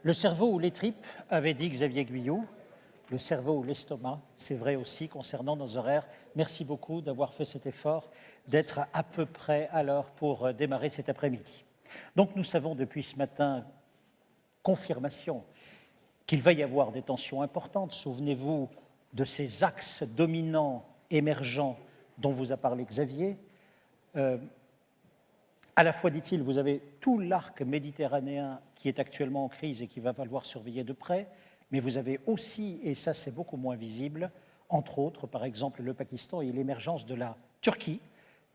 Le cerveau ou les tripes, avait dit Xavier Guyot. Le cerveau ou l'estomac, c'est vrai aussi concernant nos horaires. Merci beaucoup d'avoir fait cet effort, d'être à peu près à l'heure pour démarrer cet après-midi. Donc nous savons depuis ce matin, confirmation, qu'il va y avoir des tensions importantes. Souvenez-vous de ces axes dominants, émergents, dont vous a parlé Xavier. À la fois, dit-il, vous avez tout l'arc méditerranéen qui est actuellement en crise et qui va falloir surveiller de près, mais vous avez aussi, et ça c'est beaucoup moins visible, entre autres, par exemple, le Pakistan et l'émergence de la Turquie,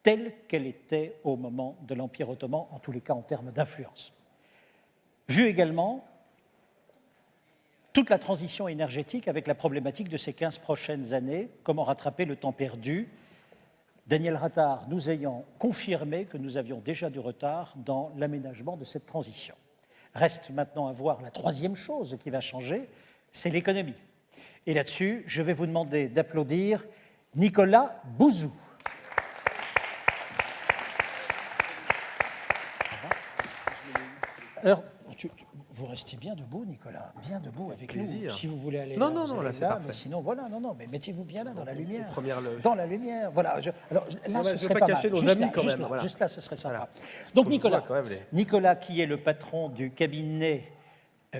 telle qu'elle était au moment de l'Empire ottoman, en tous les cas en termes d'influence. Vu également toute la transition énergétique avec la problématique de ces 15 prochaines années, comment rattraper le temps perdu, Daniel Rattard nous ayant confirmé que nous avions déjà du retard dans l'aménagement de cette transition. Reste maintenant à voir la troisième chose qui va changer, c'est l'économie. Et là-dessus, je vais vous demander d'applaudir Nicolas Bouzou. Alors, vous restez bien debout, Nicolas, bien debout avec nous. Si vous voulez aller là, c'est parfait. Mais sinon, voilà, mais mettez-vous bien là, dans la lumière. Dans la lumière, voilà. Alors, là, ce je serait veux pas pas cacher mal. nos amis quand même. Voilà. Juste là, ce serait sympa. Donc, Nicolas, quand même Nicolas, qui est le patron du cabinet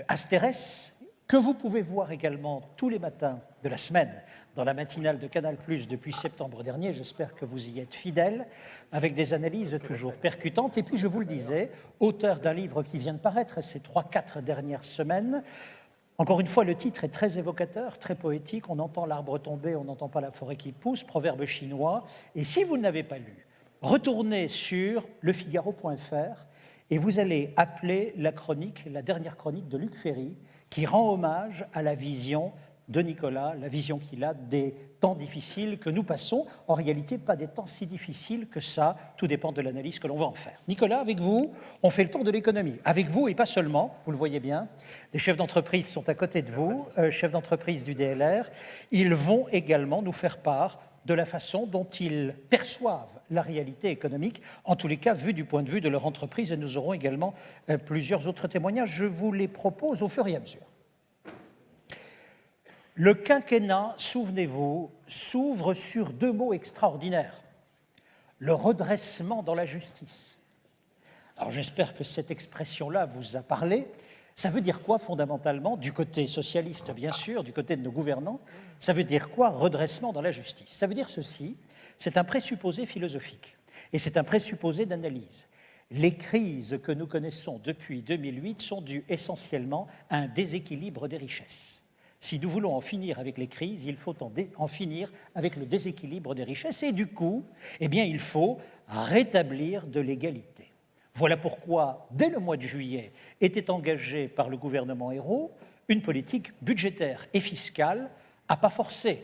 Asterès, que vous pouvez voir également tous les matins de la semaine dans la matinale de Canal+ depuis septembre dernier. J'espère que vous y êtes fidèles, avec des analyses toujours percutantes. Et puis, je vous le disais, auteur d'un livre qui vient de paraître ces 3-4 dernières semaines. Encore une fois, le titre est très évocateur, très poétique. On entend l'arbre tomber, on n'entend pas la forêt qui pousse, proverbe chinois. Et si vous ne l'avez pas lu, retournez sur lefigaro.fr et vous allez appeler la chronique, la dernière chronique de Luc Ferry, qui rend hommage à la vision de Nicolas, la vision qu'il a des temps difficiles que nous passons. En réalité, pas des temps si difficiles que ça, tout dépend de l'analyse que l'on va en faire. Nicolas, avec vous, on fait le tour de l'économie. Avec vous, et pas seulement, vous le voyez bien, des chefs d'entreprise sont à côté de vous, chefs d'entreprise du DLR. Ils vont également nous faire part de la façon dont ils perçoivent la réalité économique, en tous les cas, vu du point de vue de leur entreprise. Et nous aurons également plusieurs autres témoignages. Je vous les propose au fur et à mesure. Le quinquennat, souvenez-vous, s'ouvre sur 2 mots extraordinaires. Le redressement dans la justice. Alors j'espère que cette expression-là vous a parlé. Ça veut dire quoi fondamentalement, du côté socialiste bien sûr, du côté de nos gouvernants? Ça veut dire quoi, redressement dans la justice? Ça veut dire ceci, c'est un présupposé philosophique et c'est un présupposé d'analyse. Les crises que nous connaissons depuis 2008 sont dues essentiellement à un déséquilibre des richesses. Si nous voulons en finir avec les crises, il faut en finir avec le déséquilibre des richesses et du coup, eh bien, il faut rétablir de l'égalité. Voilà pourquoi, dès le mois de juillet, était engagée par le gouvernement Ayrault une politique budgétaire et fiscale à pas forcer.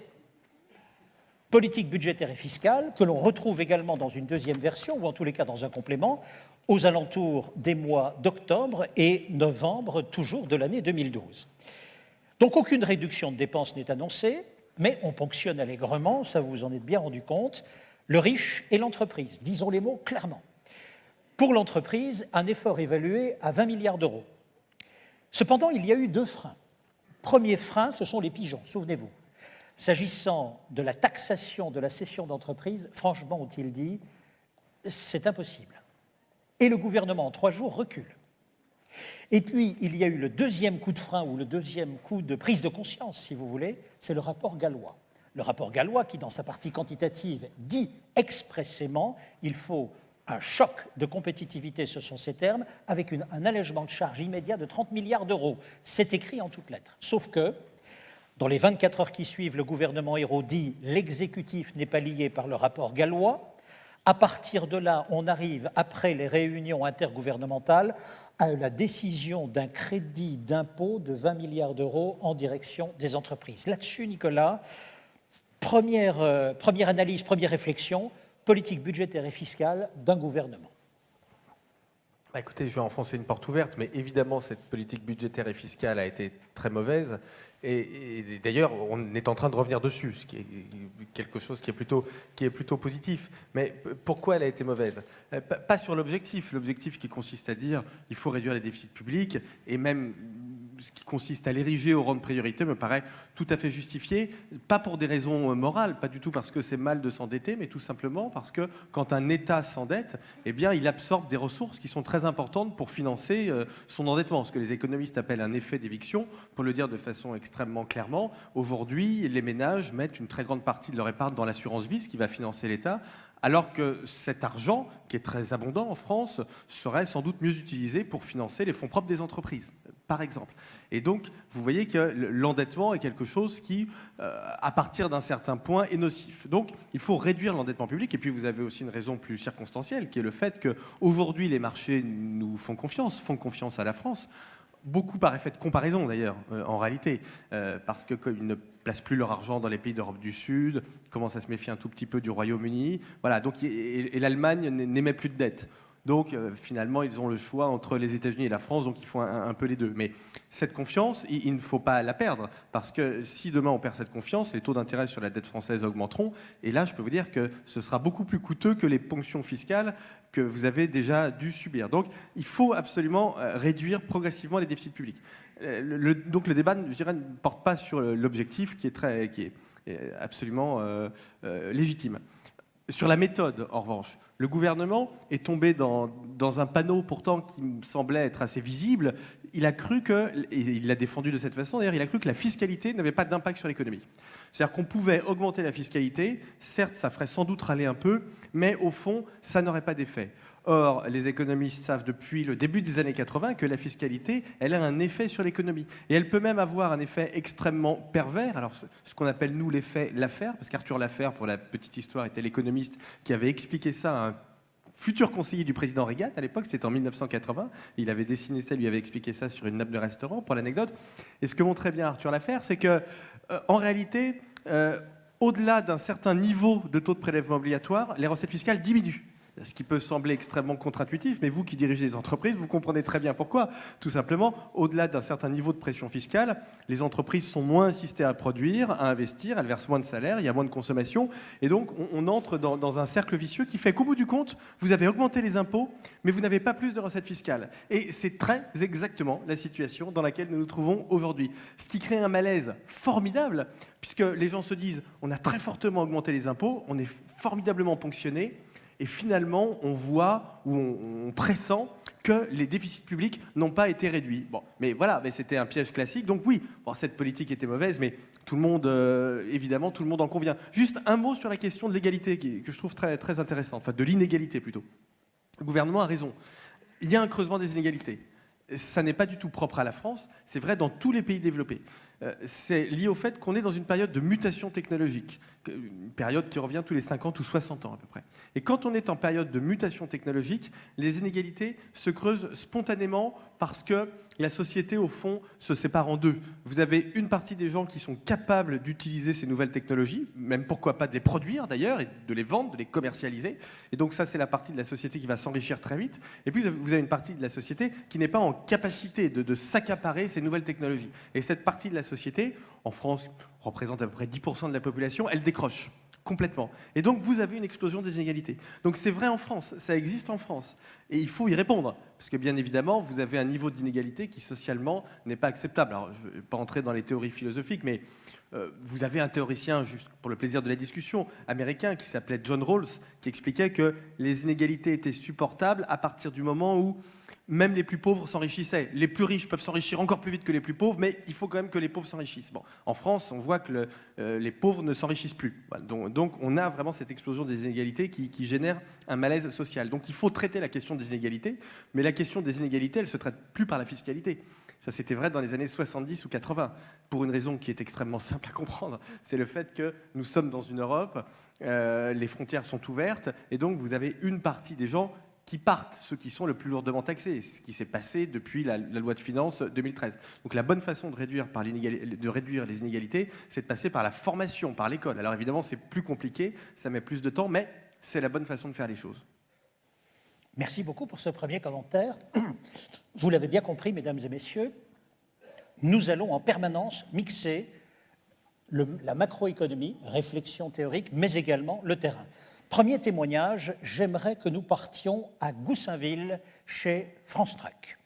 Politique budgétaire et fiscale que l'on retrouve également dans une deuxième version, ou en tous les cas dans un complément, aux alentours des mois d'octobre et novembre, toujours de l'année 2012. Donc aucune réduction de dépenses n'est annoncée, mais on ponctionne allègrement, ça vous en êtes bien rendu compte, le riche et l'entreprise, disons les mots clairement. Pour l'entreprise, un effort évalué à 20 milliards d'euros. Cependant, il y a eu 2 freins. Premier frein, ce sont les pigeons, souvenez-vous. S'agissant de la taxation de la cession d'entreprise, franchement, ont-ils dit, c'est impossible. Et le gouvernement, en 3 jours, recule. Et puis, il y a eu le deuxième coup de frein, ou le deuxième coup de prise de conscience, si vous voulez, c'est le rapport Gallois. Le rapport Gallois qui, dans sa partie quantitative, dit expressément il faut un choc de compétitivité, ce sont ces termes, avec un allègement de charges immédiat de 30 milliards d'euros. C'est écrit en toutes lettres. Sauf que, dans les 24 heures qui suivent, le gouvernement Ayrault dit l'exécutif n'est pas lié par le rapport Gallois. À partir de là, on arrive, après les réunions intergouvernementales, à la décision d'un crédit d'impôt de 20 milliards d'euros en direction des entreprises. Là-dessus, Nicolas, première analyse, première réflexion, politique budgétaire et fiscale d'un gouvernement. Écoutez, je vais enfoncer une porte ouverte, mais évidemment, cette politique budgétaire et fiscale a été très mauvaise. Et d'ailleurs, on est en train de revenir dessus, ce qui est quelque chose qui est plutôt positif. Mais pourquoi elle a été mauvaise? Pas sur l'objectif qui consiste à dire il faut réduire les déficits publics et même ce qui consiste à l'ériger au rang de priorité me paraît tout à fait justifié, pas pour des raisons morales, pas du tout parce que c'est mal de s'endetter, mais tout simplement parce que quand un État s'endette, eh bien, il absorbe des ressources qui sont très importantes pour financer son endettement, ce que les économistes appellent un effet d'éviction. Pour le dire de façon extrêmement clairement, aujourd'hui, les ménages mettent une très grande partie de leur épargne dans l'assurance vie, ce qui va financer l'État, alors que cet argent, qui est très abondant en France, serait sans doute mieux utilisé pour financer les fonds propres des entreprises, par exemple. Et donc, vous voyez que l'endettement est quelque chose qui, à partir d'un certain point, est nocif. Donc, il faut réduire l'endettement public. Et puis, vous avez aussi une raison plus circonstancielle, qui est le fait qu'aujourd'hui, les marchés nous font confiance à la France. Beaucoup par effet de comparaison d'ailleurs, en réalité, parce qu'ils ne placent plus leur argent dans les pays d'Europe du Sud, commencent à se méfier un tout petit peu du Royaume-Uni, voilà, donc, et l'Allemagne n'émet plus de dette. Donc finalement, ils ont le choix entre les États-Unis et la France, donc ils font un peu les deux. Mais cette confiance, il ne faut pas la perdre, parce que si demain on perd cette confiance, les taux d'intérêt sur la dette française augmenteront, et là, je peux vous dire que ce sera beaucoup plus coûteux que les ponctions fiscales que vous avez déjà dû subir. Donc il faut absolument réduire progressivement les déficits publics. Donc le débat, je dirais, ne porte pas sur l'objectif qui est absolument légitime. Sur la méthode, en revanche, le gouvernement est tombé dans un panneau pourtant qui me semblait être assez visible. Il a cru que, et il l'a défendu de cette façon d'ailleurs, il a cru que la fiscalité n'avait pas d'impact sur l'économie. C'est-à-dire qu'on pouvait augmenter la fiscalité, certes ça ferait sans doute râler un peu, mais au fond ça n'aurait pas d'effet. Or, les économistes savent depuis le début des années 80 que la fiscalité, elle a un effet sur l'économie. Et elle peut même avoir un effet extrêmement pervers. Alors, ce qu'on appelle, nous, l'effet Laffer, parce qu'Arthur Laffer, pour la petite histoire, était l'économiste qui avait expliqué ça à un futur conseiller du président Reagan. À l'époque, c'était en 1980. Il avait dessiné ça, lui avait expliqué ça sur une nappe de restaurant, pour l'anecdote. Et ce que montrait bien Arthur Laffer, c'est que, en réalité, au-delà d'un certain niveau de taux de prélèvement obligatoire, les recettes fiscales diminuent. Ce qui peut sembler extrêmement contre-intuitif, mais vous qui dirigez les entreprises, vous comprenez très bien pourquoi. Tout simplement, au-delà d'un certain niveau de pression fiscale, les entreprises sont moins incitées à produire, à investir, elles versent moins de salaire, il y a moins de consommation, et donc on entre dans un cercle vicieux qui fait qu'au bout du compte, vous avez augmenté les impôts, mais vous n'avez pas plus de recettes fiscales. Et c'est très exactement la situation dans laquelle nous nous trouvons aujourd'hui. Ce qui crée un malaise formidable, puisque les gens se disent, on a très fortement augmenté les impôts, on est formidablement ponctionné, et finalement, on voit ou on pressent que les déficits publics n'ont pas été réduits. Bon, mais voilà, mais c'était un piège classique. Donc oui, bon, cette politique était mauvaise, mais tout le monde, évidemment, tout le monde en convient. Juste un mot sur la question de l'égalité, que je trouve très, très intéressante, enfin de l'inégalité plutôt. Le gouvernement a raison. Il y a un creusement des inégalités. Ça n'est pas du tout propre à la France, c'est vrai dans tous les pays développés. C'est lié au fait qu'on est dans une période de mutation technologique, une période qui revient tous les 50 ou 60 ans à peu près. Et quand on est en période de mutation technologique, les inégalités se creusent spontanément parce que la société, au fond, se sépare en deux. Vous avez une partie des gens qui sont capables d'utiliser ces nouvelles technologies, même pourquoi pas de les produire d'ailleurs, et de les vendre, de les commercialiser. Et donc ça, c'est la partie de la société qui va s'enrichir très vite. Et puis vous avez une partie de la société qui n'est pas en capacité de s'accaparer ces nouvelles technologies. Et cette partie de la société, en France, représente à peu près 10% de la population, elle décroche complètement. Et donc vous avez une explosion des inégalités. Donc c'est vrai en France, ça existe en France. Et il faut y répondre. Parce que bien évidemment, vous avez un niveau d'inégalité qui socialement n'est pas acceptable. Alors je ne vais pas entrer dans les théories philosophiques, mais vous avez un théoricien, juste pour le plaisir de la discussion, américain, qui s'appelait John Rawls, qui expliquait que les inégalités étaient supportables à partir du moment où même les plus pauvres s'enrichissaient. Les plus riches peuvent s'enrichir encore plus vite que les plus pauvres, mais il faut quand même que les pauvres s'enrichissent. Bon, en France, on voit que les pauvres ne s'enrichissent plus. Voilà, donc on a vraiment cette explosion des inégalités qui génère un malaise social. Donc il faut traiter la question des inégalités, mais la question des inégalités, elle ne se traite plus par la fiscalité. Ça, c'était vrai dans les années 70 ou 80, pour une raison qui est extrêmement simple à comprendre. C'est le fait que nous sommes dans une Europe, les frontières sont ouvertes, et donc vous avez une partie des gens qui partent, ceux qui sont le plus lourdement taxés, ce qui s'est passé depuis la loi de finances 2013. Donc la bonne façon de réduire les inégalités, c'est de passer par la formation, par l'école. Alors évidemment, c'est plus compliqué, ça met plus de temps, mais c'est la bonne façon de faire les choses. Merci beaucoup pour ce premier commentaire. Vous l'avez bien compris, mesdames et messieurs, nous allons en permanence mixer la macroéconomie, réflexion théorique, mais également le terrain. Premier témoignage, j'aimerais que nous partions à Goussainville, chez France Truck.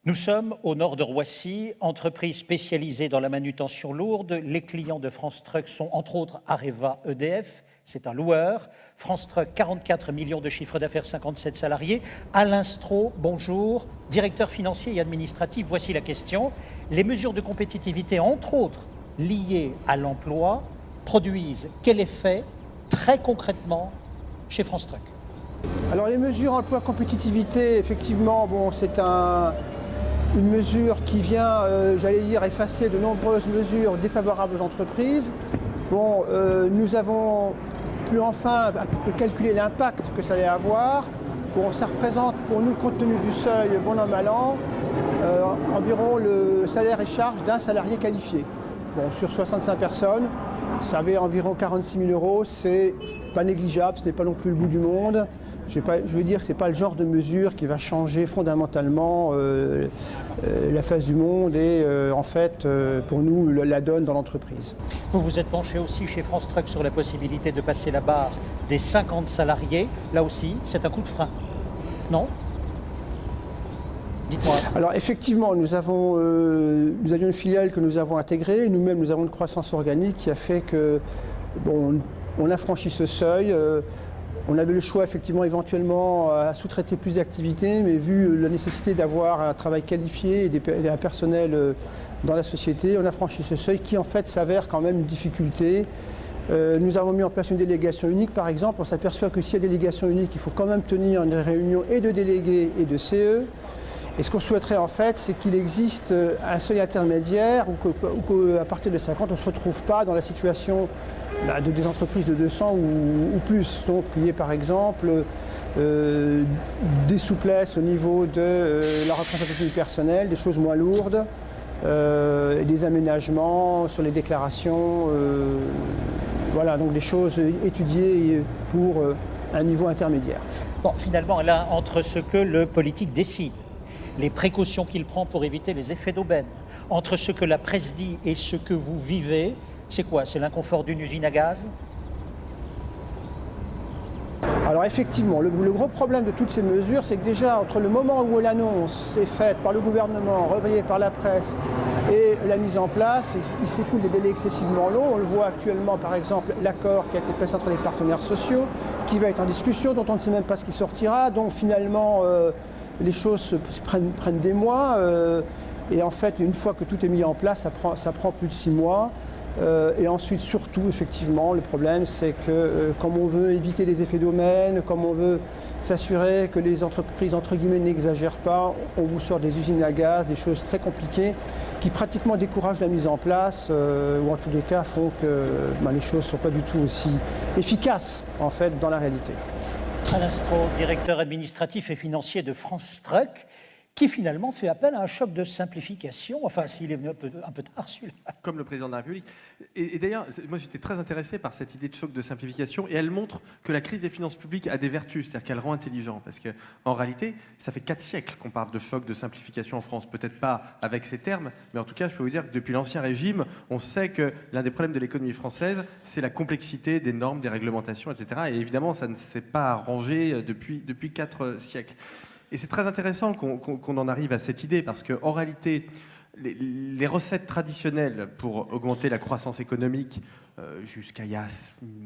Nous sommes au nord de Roissy, entreprise spécialisée dans la manutention lourde. Les clients de France Truck sont entre autres Areva, EDF, c'est un loueur. France Truck, 44 millions de chiffre d'affaires, 57 salariés. Alain Stroh, bonjour, directeur financier et administratif. Voici la question. Les mesures de compétitivité, entre autres liées à l'emploi, produisent quel effet très concrètement chez France Truck? Alors les mesures emploi compétitivité, effectivement, bon, c'est une mesure qui vient, j'allais dire, effacer de nombreuses mesures défavorables aux entreprises. Bon, nous avons pu enfin calculer l'impact que ça allait avoir. Bon, ça représente pour nous, compte tenu du seuil, bon an, mal an, environ le salaire et charge d'un salarié qualifié. Bon, sur 65 personnes, ça avait environ 46 000 euros, c'est pas négligeable, ce n'est pas non plus le bout du monde. Je veux dire que ce n'est pas le genre de mesure qui va changer fondamentalement la face du monde et en fait, pour nous, la donne dans l'entreprise. Vous vous êtes penché aussi chez France Truck sur la possibilité de passer la barre des 50 salariés. Là aussi, c'est un coup de frein, non? Dites-moi. Alors effectivement, nous avions une filiale que nous avons intégrée. Nous-mêmes, nous avons une croissance organique qui a fait que, bon, on a franchi ce seuil. On avait le choix effectivement éventuellement à sous-traiter plus d'activités, mais vu la nécessité d'avoir un travail qualifié et un personnel dans la société, on a franchi ce seuil qui en fait s'avère quand même une difficulté. Nous avons mis en place une délégation unique par exemple. On s'aperçoit que s'il y a délégation unique, il faut quand même tenir une réunion et de délégués et de CE. Et ce qu'on souhaiterait en fait, c'est qu'il existe un seuil intermédiaire ou qu'à partir de 50, on ne se retrouve pas dans la situation de des entreprises de 200 ou plus. Donc il y ait par exemple des souplesses au niveau de la représentation du personnel, des choses moins lourdes, et des aménagements sur les déclarations. Voilà, donc des choses étudiées pour un niveau intermédiaire. Bon, finalement, là, entre ce que le politique décide, les précautions qu'il prend pour éviter les effets d'aubaine, entre ce que la presse dit et ce que vous vivez, c'est quoi? C'est l'inconfort d'une usine à gaz? Alors effectivement, le gros problème de toutes ces mesures, c'est que déjà, entre le moment où l'annonce est faite par le gouvernement, relayée par la presse, et la mise en place, il s'écoule des délais excessivement longs. On le voit actuellement, par exemple, l'accord qui a été passé entre les partenaires sociaux, qui va être en discussion, dont on ne sait même pas ce qui sortira, dont finalement les choses prennent des mois. Et en fait, une fois que tout est mis en place, ça prend plus de 6 mois. Et ensuite, surtout, effectivement, le problème, c'est que comme on veut éviter les effets d'aubaine, comme on veut s'assurer que les entreprises, entre guillemets, n'exagèrent pas, on vous sort des usines à gaz, des choses très compliquées qui pratiquement découragent la mise en place, ou en tous les cas font que les choses ne sont pas du tout aussi efficaces, en fait, dans la réalité. Alain Stroh, directeur administratif et financier de France Truck, qui finalement fait appel à un choc de simplification. Enfin, s'il est venu un peu tard, celui-là. Comme le président de la République. Et d'ailleurs, moi j'étais très intéressé par cette idée de choc de simplification, et elle montre que la crise des finances publiques a des vertus, c'est-à-dire qu'elle rend intelligent. Parce qu'en réalité, ça fait 4 siècles qu'on parle de choc de simplification en France. Peut-être pas avec ces termes, mais en tout cas, je peux vous dire que depuis l'Ancien Régime, on sait que l'un des problèmes de l'économie française, c'est la complexité des normes, des réglementations, etc. Et évidemment, ça ne s'est pas arrangé depuis 4 siècles. Et c'est très intéressant qu'on en arrive à cette idée, parce qu'en réalité, les recettes traditionnelles pour augmenter la croissance économique jusqu'à il y a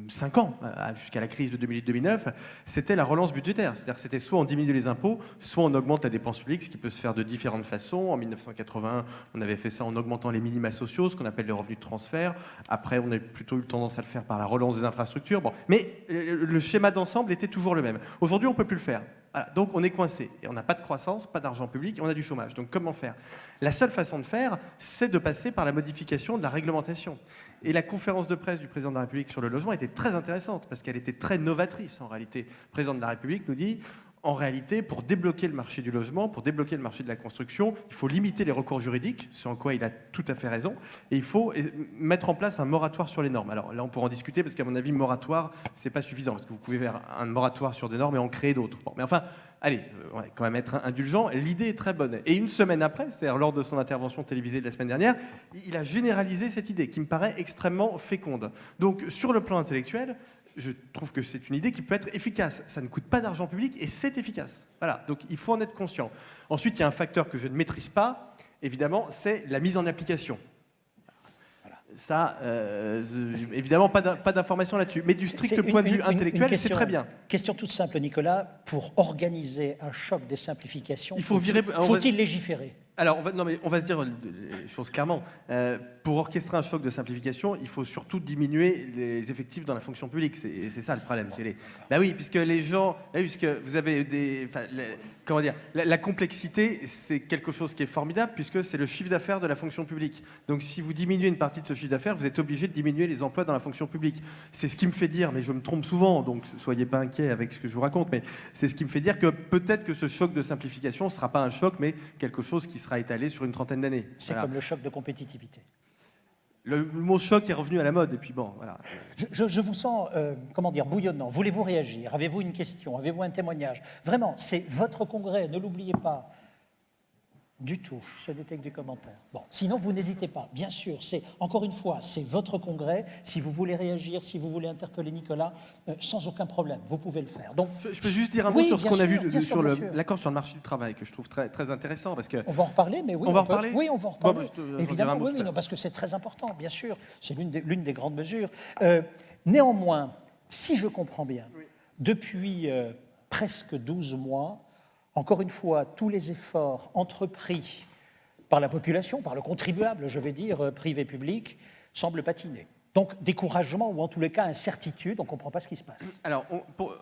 5 ans, jusqu'à la crise de 2008-2009, c'était la relance budgétaire. C'est-à-dire que c'était soit on diminue les impôts, soit on augmente la dépense publique, ce qui peut se faire de différentes façons. En 1981, on avait fait ça en augmentant les minima sociaux, ce qu'on appelle les revenus de transfert. Après, on a plutôt eu tendance à le faire par la relance des infrastructures. Bon. Mais le schéma d'ensemble était toujours le même. Aujourd'hui, on ne peut plus le faire. Voilà, donc on est coincé, et on n'a pas de croissance, pas d'argent public, et on a du chômage. Donc comment faire? La seule façon de faire, c'est de passer par la modification de la réglementation. Et la conférence de presse du président de la République sur le logement était très intéressante, parce qu'elle était très novatrice en réalité. Le président de la République nous dit, en réalité, pour débloquer le marché du logement, pour débloquer le marché de la construction, il faut limiter les recours juridiques, ce en quoi il a tout à fait raison, et il faut mettre en place un moratoire sur les normes. Alors là, on pourra en discuter, parce qu'à mon avis, moratoire, c'est pas suffisant, parce que vous pouvez faire un moratoire sur des normes et en créer d'autres. Bon, mais enfin, allez, on va quand même être indulgent. L'idée est très bonne. Et une semaine après, c'est-à-dire lors de son intervention télévisée de la semaine dernière, il a généralisé cette idée, qui me paraît extrêmement féconde. Donc, sur le plan intellectuel, je trouve que c'est une idée qui peut être efficace. Ça ne coûte pas d'argent public et c'est efficace. Voilà, donc il faut en être conscient. Ensuite, il y a un facteur que je ne maîtrise pas, évidemment, c'est la mise en application. Ça, évidemment, pas d'informations là-dessus. Mais du strict point de vue intellectuel, c'est très bien. Question toute simple, Nicolas. Pour organiser un choc des simplifications, faut-il légiférer ? Alors, on va se dire les choses clairement. Pour orchestrer un choc de simplification, il faut surtout diminuer les effectifs dans la fonction publique. C'est ça le problème. Bah oui, puisque les gens, puisque vous avez comment dire, la complexité, c'est quelque chose qui est formidable puisque c'est le chiffre d'affaires de la fonction publique. Donc, si vous diminuez une partie de ce chiffre d'affaires, vous êtes obligé de diminuer les emplois dans la fonction publique. C'est ce qui me fait dire, mais je me trompe souvent, donc soyez pas inquiets avec ce que je vous raconte, mais c'est ce qui me fait dire que peut-être que ce choc de simplification ne sera pas un choc, mais quelque chose qui sera étalé sur une trentaine d'années. C'est comme le choc de compétitivité. Le mot choc est revenu à la mode, et puis bon, voilà. Je vous sens, comment dire, bouillonnant. Voulez-vous réagir? Avez-vous une question? Avez-vous un témoignage? Vraiment, c'est votre congrès, ne l'oubliez pas. Du tout, ce n'était que des commentaires. Bon, sinon, vous n'hésitez pas. Bien sûr, encore une fois, c'est votre congrès. Si vous voulez réagir, si vous voulez interpeller Nicolas, sans aucun problème, vous pouvez le faire. Donc, je peux juste dire un mot sur ce qu'on a vu sur l'accord sur le marché du travail, que je trouve très, très intéressant. Parce que on va en reparler, mais oui. On va en reparler. Oui, on va en reparler. Bon, évidemment, oui, non, parce que c'est très important, bien sûr. C'est l'une des grandes mesures. Néanmoins, si je comprends bien, depuis presque 12 mois, encore une fois, tous les efforts entrepris par la population, par le contribuable, je vais dire, privé-public, semblent patiner. Donc, découragement ou en tous les cas incertitude, on ne comprend pas ce qui se passe. Alors,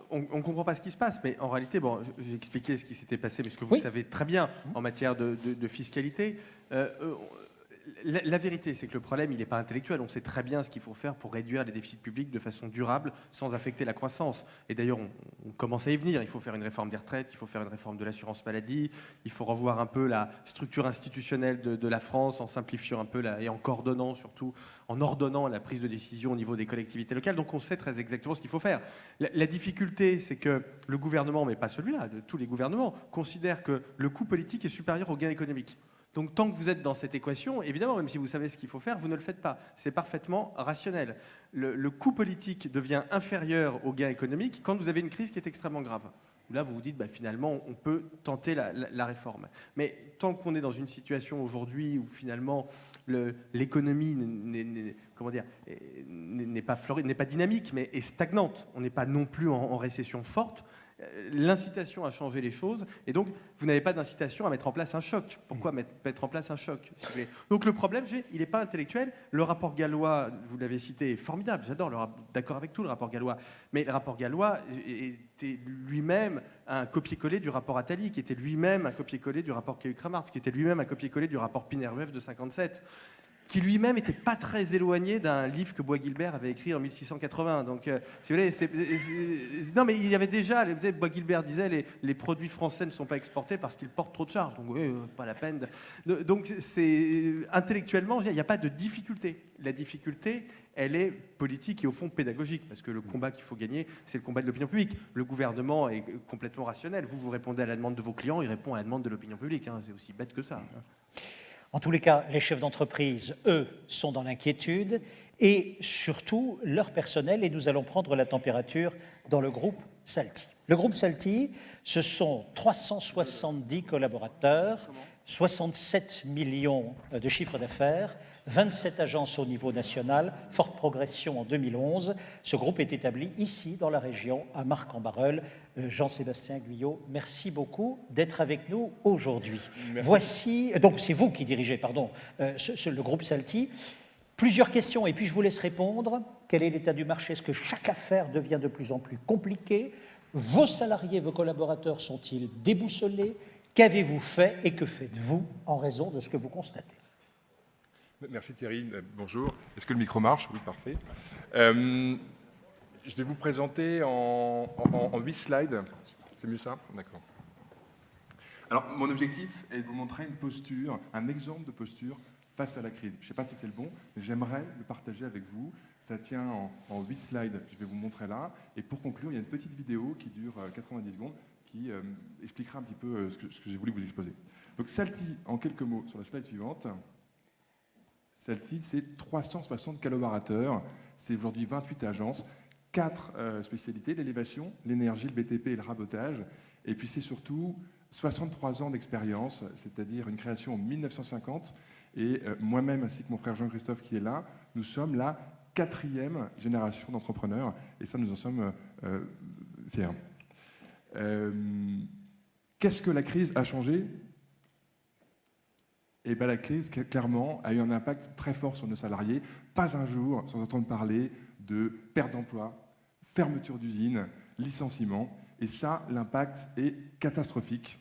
on ne comprend pas ce qui se passe, mais en réalité, bon, j'ai expliqué ce qui s'était passé, mais ce que vous savez très bien en matière de fiscalité. La vérité, c'est que le problème, il n'est pas intellectuel. On sait très bien ce qu'il faut faire pour réduire les déficits publics de façon durable, sans affecter la croissance. Et d'ailleurs, on commence à y venir. Il faut faire une réforme des retraites, il faut faire une réforme de l'assurance maladie, il faut revoir un peu la structure institutionnelle de la France en simplifiant un peu et en coordonnant, surtout, en ordonnant la prise de décision au niveau des collectivités locales. Donc on sait très exactement ce qu'il faut faire. La difficulté, c'est que le gouvernement, mais pas celui-là, de tous les gouvernements, considère que le coût politique est supérieur au gain économique. Donc tant que vous êtes dans cette équation, évidemment, même si vous savez ce qu'il faut faire, vous ne le faites pas. C'est parfaitement rationnel. Le coût politique devient inférieur au gain économique quand vous avez une crise qui est extrêmement grave. Là, vous vous dites, finalement, on peut tenter la réforme. Mais tant qu'on est dans une situation aujourd'hui où finalement l'économie n'est pas floride, n'est pas dynamique, mais est stagnante, on n'est pas non plus en récession forte, l'incitation à changer les choses, et donc vous n'avez pas d'incitation à mettre en place un choc. Pourquoi mettre en place un choc, s'il vous plaît? Donc le problème, il n'est pas intellectuel. Le rapport Gallois, vous l'avez cité, est formidable, j'adore, d'accord avec tout le rapport Gallois, mais le rapport Gallois était lui-même un copier-coller du rapport Attali, qui était lui-même un copier-coller du rapport Cahu-Kramartz, qui était lui-même un copier-coller du rapport Pinet-Rueff de 57, qui lui-même n'était pas très éloigné d'un livre que Bois-Guilbert avait écrit en 1680. Donc, si vous voulez, non, mais il y avait déjà, Bois-Guilbert disait, les produits français ne sont pas exportés parce qu'ils portent trop de charges. Donc, oui, pas la peine. Donc, intellectuellement, il n'y a pas de difficulté. La difficulté, elle est politique et au fond pédagogique, parce que le combat qu'il faut gagner, c'est le combat de l'opinion publique. Le gouvernement est complètement rationnel. Vous répondez à la demande de vos clients, il répond à la demande de l'opinion publique. C'est aussi bête que ça. En tous les cas, les chefs d'entreprise, eux, sont dans l'inquiétude et surtout leur personnel, et nous allons prendre la température dans le groupe Salty. Le groupe Salty, ce sont 370 collaborateurs, 67 millions de chiffre d'affaires, 27 agences au niveau national, forte progression en 2011. Ce groupe est établi ici, dans la région, à Marc-en-Barœul. Jean-Sébastien Guyot, merci beaucoup d'être avec nous aujourd'hui. Voici, donc c'est vous qui dirigez, le groupe Salty. Plusieurs questions, et puis je vous laisse répondre. Quel est l'état du marché? Est-ce que chaque affaire devient de plus en plus compliquée? Vos salariés, vos collaborateurs sont-ils déboussolés? Qu'avez-vous fait et que faites-vous en raison de ce que vous constatez? Merci Thierry, bonjour. Est-ce que le micro marche? Oui, parfait. Je vais vous présenter en 8 slides. C'est mieux ça? D'accord. Alors, mon objectif est de vous montrer une posture, un exemple de posture face à la crise. Je ne sais pas si c'est le bon, mais j'aimerais le partager avec vous. Ça tient en 8 slides, je vais vous montrer là. Et pour conclure, il y a une petite vidéo qui dure 90 secondes qui expliquera un petit peu ce que j'ai voulu vous exposer. Donc, Salty, en quelques mots, sur la slide suivante. Salty, c'est 360 collaborateurs, c'est aujourd'hui 28 agences, 4 spécialités, l'élévation, l'énergie, le BTP et le rabotage. Et puis c'est surtout 63 ans d'expérience, c'est-à-dire une création en 1950. Et moi-même, ainsi que mon frère Jean-Christophe qui est là, nous sommes la 4e génération d'entrepreneurs. Et ça, nous en sommes fiers. Qu'est-ce que la crise a changé? Eh bien, la crise, clairement, a eu un impact très fort sur nos salariés. Pas un jour sans entendre parler de perte d'emploi, fermeture d'usines, licenciement. Et ça, l'impact est catastrophique.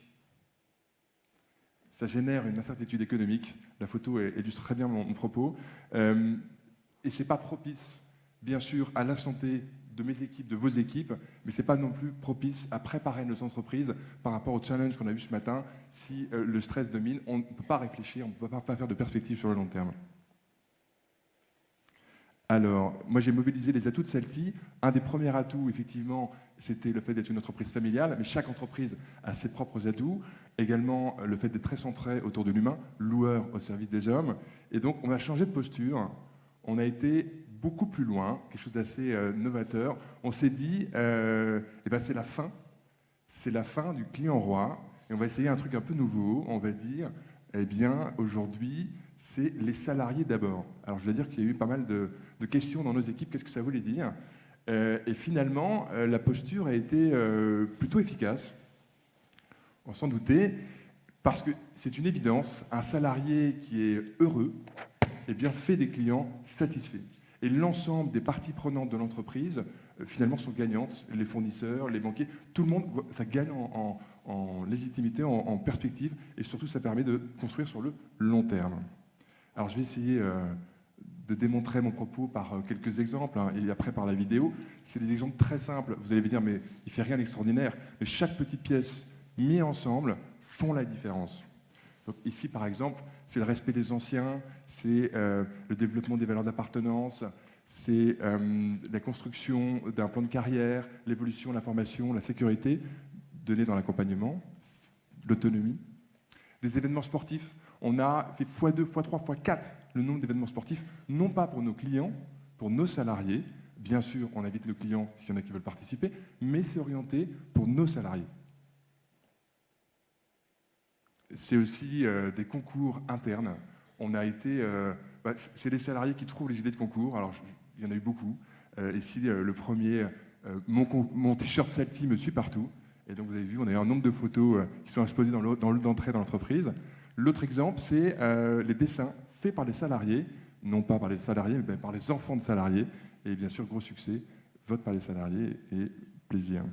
Ça génère une incertitude économique. La photo illustre très bien mon propos. Et ce n'est pas propice, bien sûr, à la santé de mes équipes, de vos équipes, mais ce n'est pas non plus propice à préparer nos entreprises par rapport au challenge qu'on a vu ce matin. Si le stress domine, on ne peut pas réfléchir, on ne peut pas faire de perspective sur le long terme. Alors, moi j'ai mobilisé les atouts de Celti. Un des premiers atouts, effectivement, c'était le fait d'être une entreprise familiale, mais chaque entreprise a ses propres atouts. Également, le fait d'être très centré autour de l'humain, loueur au service des hommes. Et donc, on a changé de posture. On a été beaucoup plus loin, quelque chose d'assez novateur. On s'est dit, eh ben, c'est la fin du client roi, et on va essayer un truc un peu nouveau. On va dire, eh bien, aujourd'hui, c'est les salariés d'abord. Alors, je dois dire qu'il y a eu pas mal de questions dans nos équipes, qu'est-ce que ça voulait dire? Et finalement, la posture a été plutôt efficace. On s'en doutait, parce que c'est une évidence, un salarié qui est heureux, eh bien, fait des clients satisfaits. Et l'ensemble des parties prenantes de l'entreprise, finalement, sont gagnantes. Les fournisseurs, les banquiers, tout le monde, ça gagne en légitimité, en perspective, et surtout, ça permet de construire sur le long terme. Alors, je vais essayer de démontrer mon propos par quelques exemples, hein, et après par la vidéo. C'est des exemples très simples. Vous allez me dire, mais il ne fait rien d'extraordinaire. Mais chaque petite pièce mise ensemble font la différence. Donc ici, par exemple, c'est le respect des anciens, c'est le développement des valeurs d'appartenance, c'est la construction d'un plan de carrière, l'évolution, la formation, la sécurité, donnée dans l'accompagnement, l'autonomie. Des événements sportifs, on a fait x2, x3, x4 le nombre d'événements sportifs, non pas pour nos clients, pour nos salariés. Bien sûr, on invite nos clients s'il y en a qui veulent participer, mais c'est orienté pour nos salariés. C'est aussi des concours internes. On a été, c'est les salariés qui trouvent les idées de concours. Alors, il y en a eu beaucoup. Ici, le premier, mon t-shirt Celti me suit partout. Et donc, vous avez vu, on a eu un nombre de photos qui sont exposées dans l'hall d'entrée dans l'entreprise. L'autre exemple, c'est les dessins faits par les salariés, non pas par les salariés, mais par les enfants de salariés. Et bien sûr, gros succès, vote par les salariés et plaisir.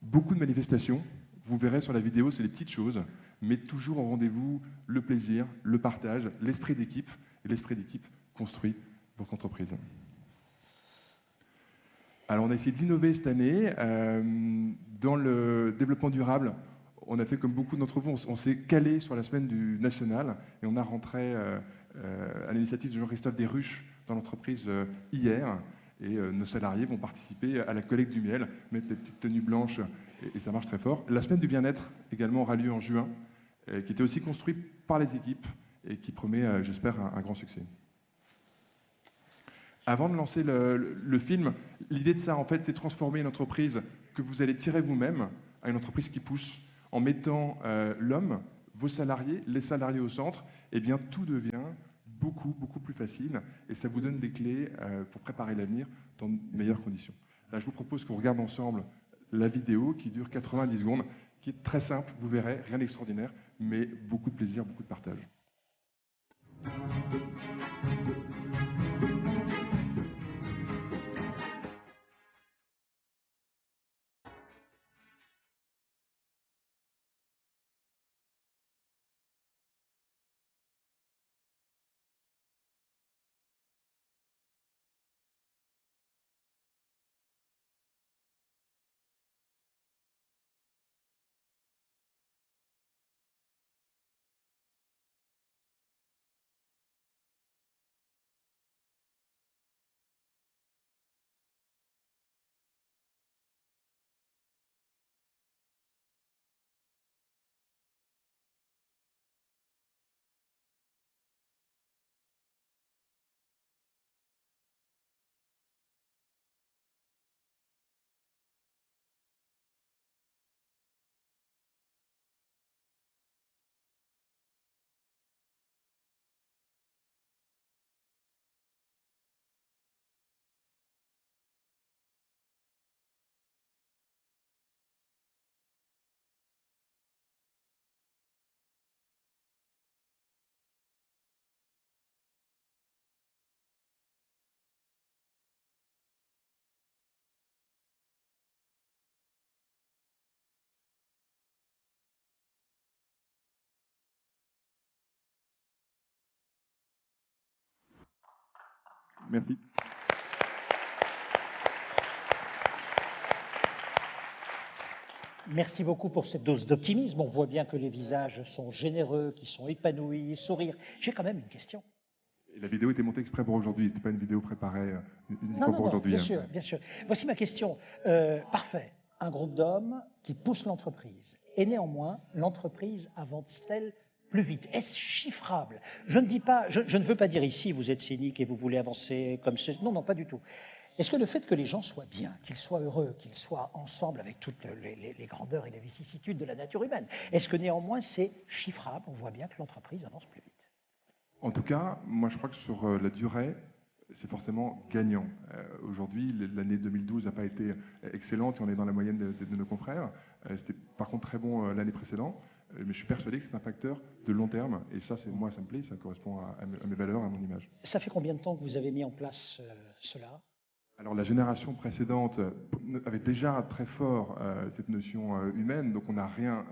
Beaucoup de manifestations. Vous verrez sur la vidéo, c'est les petites choses, mais toujours en rendez-vous le plaisir, le partage, l'esprit d'équipe. Et l'esprit d'équipe construit votre entreprise. Alors, on a essayé d'innover cette année. Dans le développement durable, on a fait comme beaucoup d'entre vous, on s'est calé sur la semaine du national et on a rentré à l'initiative de Jean-Christophe Desruches dans l'entreprise hier. Et nos salariés vont participer à la collecte du miel, mettre des petites tenues blanches, et ça marche très fort. La semaine du bien-être également aura lieu en juin, qui était aussi construite par les équipes et qui promet, j'espère, un grand succès. Avant de lancer le film, l'idée de ça, en fait, c'est transformer une entreprise que vous allez tirer vous-même à une entreprise qui pousse, en mettant l'homme, vos salariés, les salariés au centre. Eh bien, tout devient beaucoup plus facile et ça vous donne des clés pour préparer l'avenir dans de meilleures conditions. Là, je vous propose qu'on regarde ensemble la vidéo qui dure 90 secondes, qui est très simple, vous verrez, rien d'extraordinaire, mais beaucoup de plaisir, beaucoup de partage. Merci. Merci beaucoup pour cette dose d'optimisme. On voit bien que les visages sont généreux, qu'ils sont épanouis, sourire. J'ai quand même une question. Et la vidéo était montée exprès pour aujourd'hui, c'était pas une vidéo préparée uniquement pour aujourd'hui. Bien sûr, bien sûr. Voici ma question. Parfait. Un groupe d'hommes qui pousse l'entreprise. Et néanmoins, l'entreprise avance-t-elle plus vite? Est-ce chiffrable? Je ne dis pas, je ne veux pas dire ici, vous êtes cynique et vous voulez avancer comme ce... Non, non, pas du tout. Est-ce que le fait que les gens soient bien, qu'ils soient heureux, qu'ils soient ensemble avec toutes les grandeurs et les vicissitudes de la nature humaine, est-ce que néanmoins c'est chiffrable? On voit bien que l'entreprise avance plus vite. En tout cas, moi je crois que sur la durée, c'est forcément gagnant. Aujourd'hui, l'année 2012 n'a pas été excellente et on est dans la moyenne de nos confrères. C'était par contre très bon l'année précédente. Mais je suis persuadé que c'est un facteur de long terme. Et ça, moi, ça me plaît, ça correspond à mes valeurs, à mon image. Ça fait combien de temps que vous avez mis en place cela? Alors la génération précédente avait déjà très fort cette notion humaine, donc on n'a rien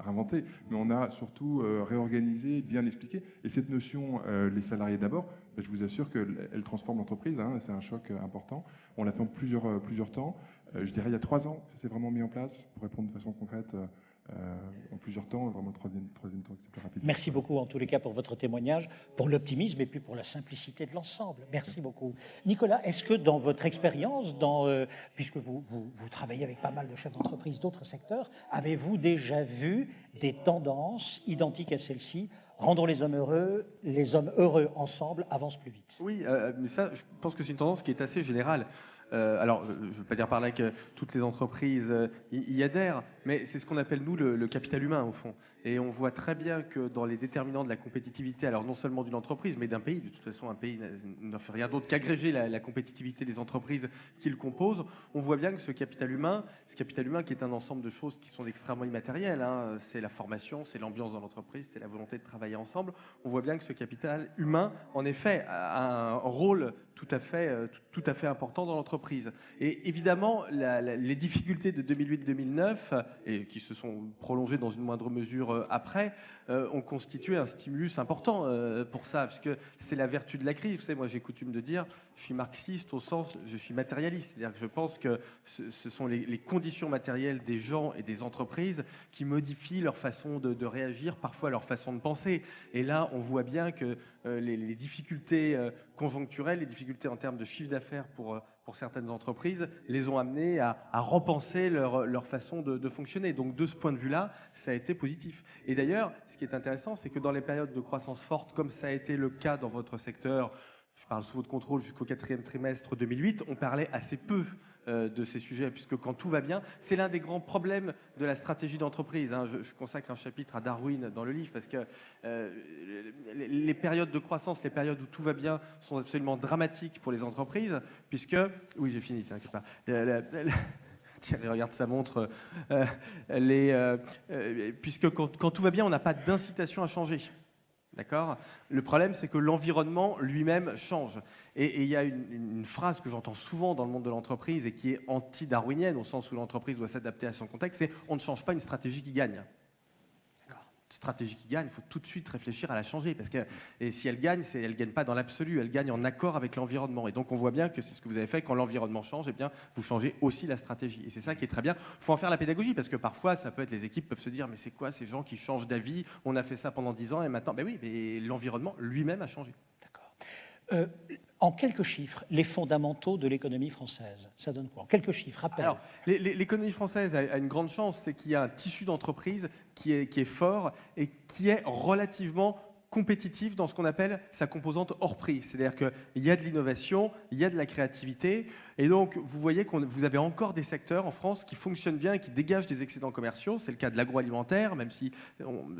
inventé, mais on a surtout réorganisé, bien expliqué. Et cette notion, les salariés d'abord, je vous assure qu'elle transforme l'entreprise, hein, c'est un choc important. On l'a fait en plusieurs temps. Je dirais il y a 3 ans, ça s'est vraiment mis en place, pour répondre de façon concrète. En plusieurs temps, vraiment le troisième temps qui est plus rapide. Merci beaucoup en tous les cas pour votre témoignage, pour l'optimisme et puis pour la simplicité de l'ensemble. Merci beaucoup. Nicolas, est-ce que dans votre expérience, puisque vous travaillez avec pas mal de chefs d'entreprise d'autres secteurs, avez-vous déjà vu des tendances identiques à celles-ci? Rendons les hommes heureux ensemble avancent plus vite. Oui, mais ça, je pense que c'est une tendance qui est assez générale. Alors, je ne veux pas dire par là que toutes les entreprises y adhèrent, mais c'est ce qu'on appelle, nous, le capital humain, au fond. Et on voit très bien que dans les déterminants de la compétitivité, alors non seulement d'une entreprise, mais d'un pays, de toute façon, un pays ne fait rien d'autre qu'agréger la compétitivité des entreprises qui le composent, on voit bien que ce capital humain qui est un ensemble de choses qui sont extrêmement immatérielles, hein, c'est la formation, c'est l'ambiance dans l'entreprise, c'est la volonté de travailler ensemble, on voit bien que ce capital humain, en effet, a un rôle tout à fait important dans l'entreprise. Et évidemment, les difficultés de 2008-2009, et qui se sont prolongées dans une moindre mesure après, ont constitué un stimulus important pour ça, parce que c'est la vertu de la crise. Vous savez, moi j'ai coutume de dire, je suis marxiste au sens, je suis matérialiste, c'est-à-dire que je pense que ce sont les conditions matérielles des gens et des entreprises qui modifient leur façon de réagir, parfois leur façon de penser. Et là, on voit bien que les difficultés conjoncturelles, les difficultés en termes de chiffre d'affaires pour certaines entreprises, les ont amenés à repenser leur façon de fonctionner. Donc de ce point de vue-là, ça a été positif. Et d'ailleurs, ce qui est intéressant, c'est que dans les périodes de croissance forte, comme ça a été le cas dans votre secteur, je parle sous votre contrôle jusqu'au 4e trimestre 2008, on parlait assez peu de ces sujets, puisque quand tout va bien, c'est l'un des grands problèmes de la stratégie d'entreprise. Hein. Je consacre un chapitre à Darwin dans le livre, parce que les périodes de croissance, les périodes où tout va bien, sont absolument dramatiques pour les entreprises, puisque... Oui, j'ai fini, t'inquiète pas. Thierry regarde sa montre. Puisque quand tout va bien, on n'a pas d'incitation à changer. D'accord ? Le problème, c'est que l'environnement lui-même change. Et il y a une phrase que j'entends souvent dans le monde de l'entreprise et qui est anti-darwinienne, au sens où l'entreprise doit s'adapter à son contexte, c'est « on ne change pas une stratégie qui gagne ». Stratégie qui gagne, il faut tout de suite réfléchir à la changer, parce que et si elle gagne, elle gagne pas dans l'absolu, elle gagne en accord avec l'environnement. Et donc on voit bien que c'est ce que vous avez fait quand l'environnement change, et bien vous changez aussi la stratégie. Et c'est ça qui est très bien. Il faut en faire la pédagogie, parce que parfois ça peut être, les équipes peuvent se dire mais c'est quoi ces gens qui changent d'avis? On a fait ça pendant 10 ans et maintenant, ben oui, mais l'environnement lui-même a changé. D'accord. En quelques chiffres, les fondamentaux de l'économie française, ça donne quoi? En quelques chiffres, rappel. Alors, l'économie française a une grande chance, c'est qu'il y a un tissu d'entreprise qui est fort et qui est relativement compétitif dans ce qu'on appelle sa composante hors prix. C'est-à-dire qu'il y a de l'innovation, il y a de la créativité. Et donc, vous voyez que vous avez encore des secteurs en France qui fonctionnent bien et qui dégagent des excédents commerciaux. C'est le cas de l'agroalimentaire, même si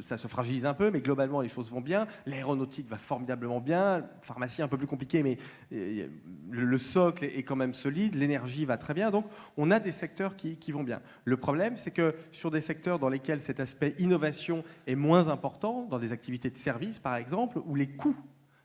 ça se fragilise un peu, mais globalement, les choses vont bien. L'aéronautique va formidablement bien. Pharmacie, un peu plus compliqué, mais le socle est quand même solide. L'énergie va très bien. Donc, on a des secteurs qui vont bien. Le problème, c'est que sur des secteurs dans lesquels cet aspect innovation est moins important, dans des activités de service, par exemple, où les coûts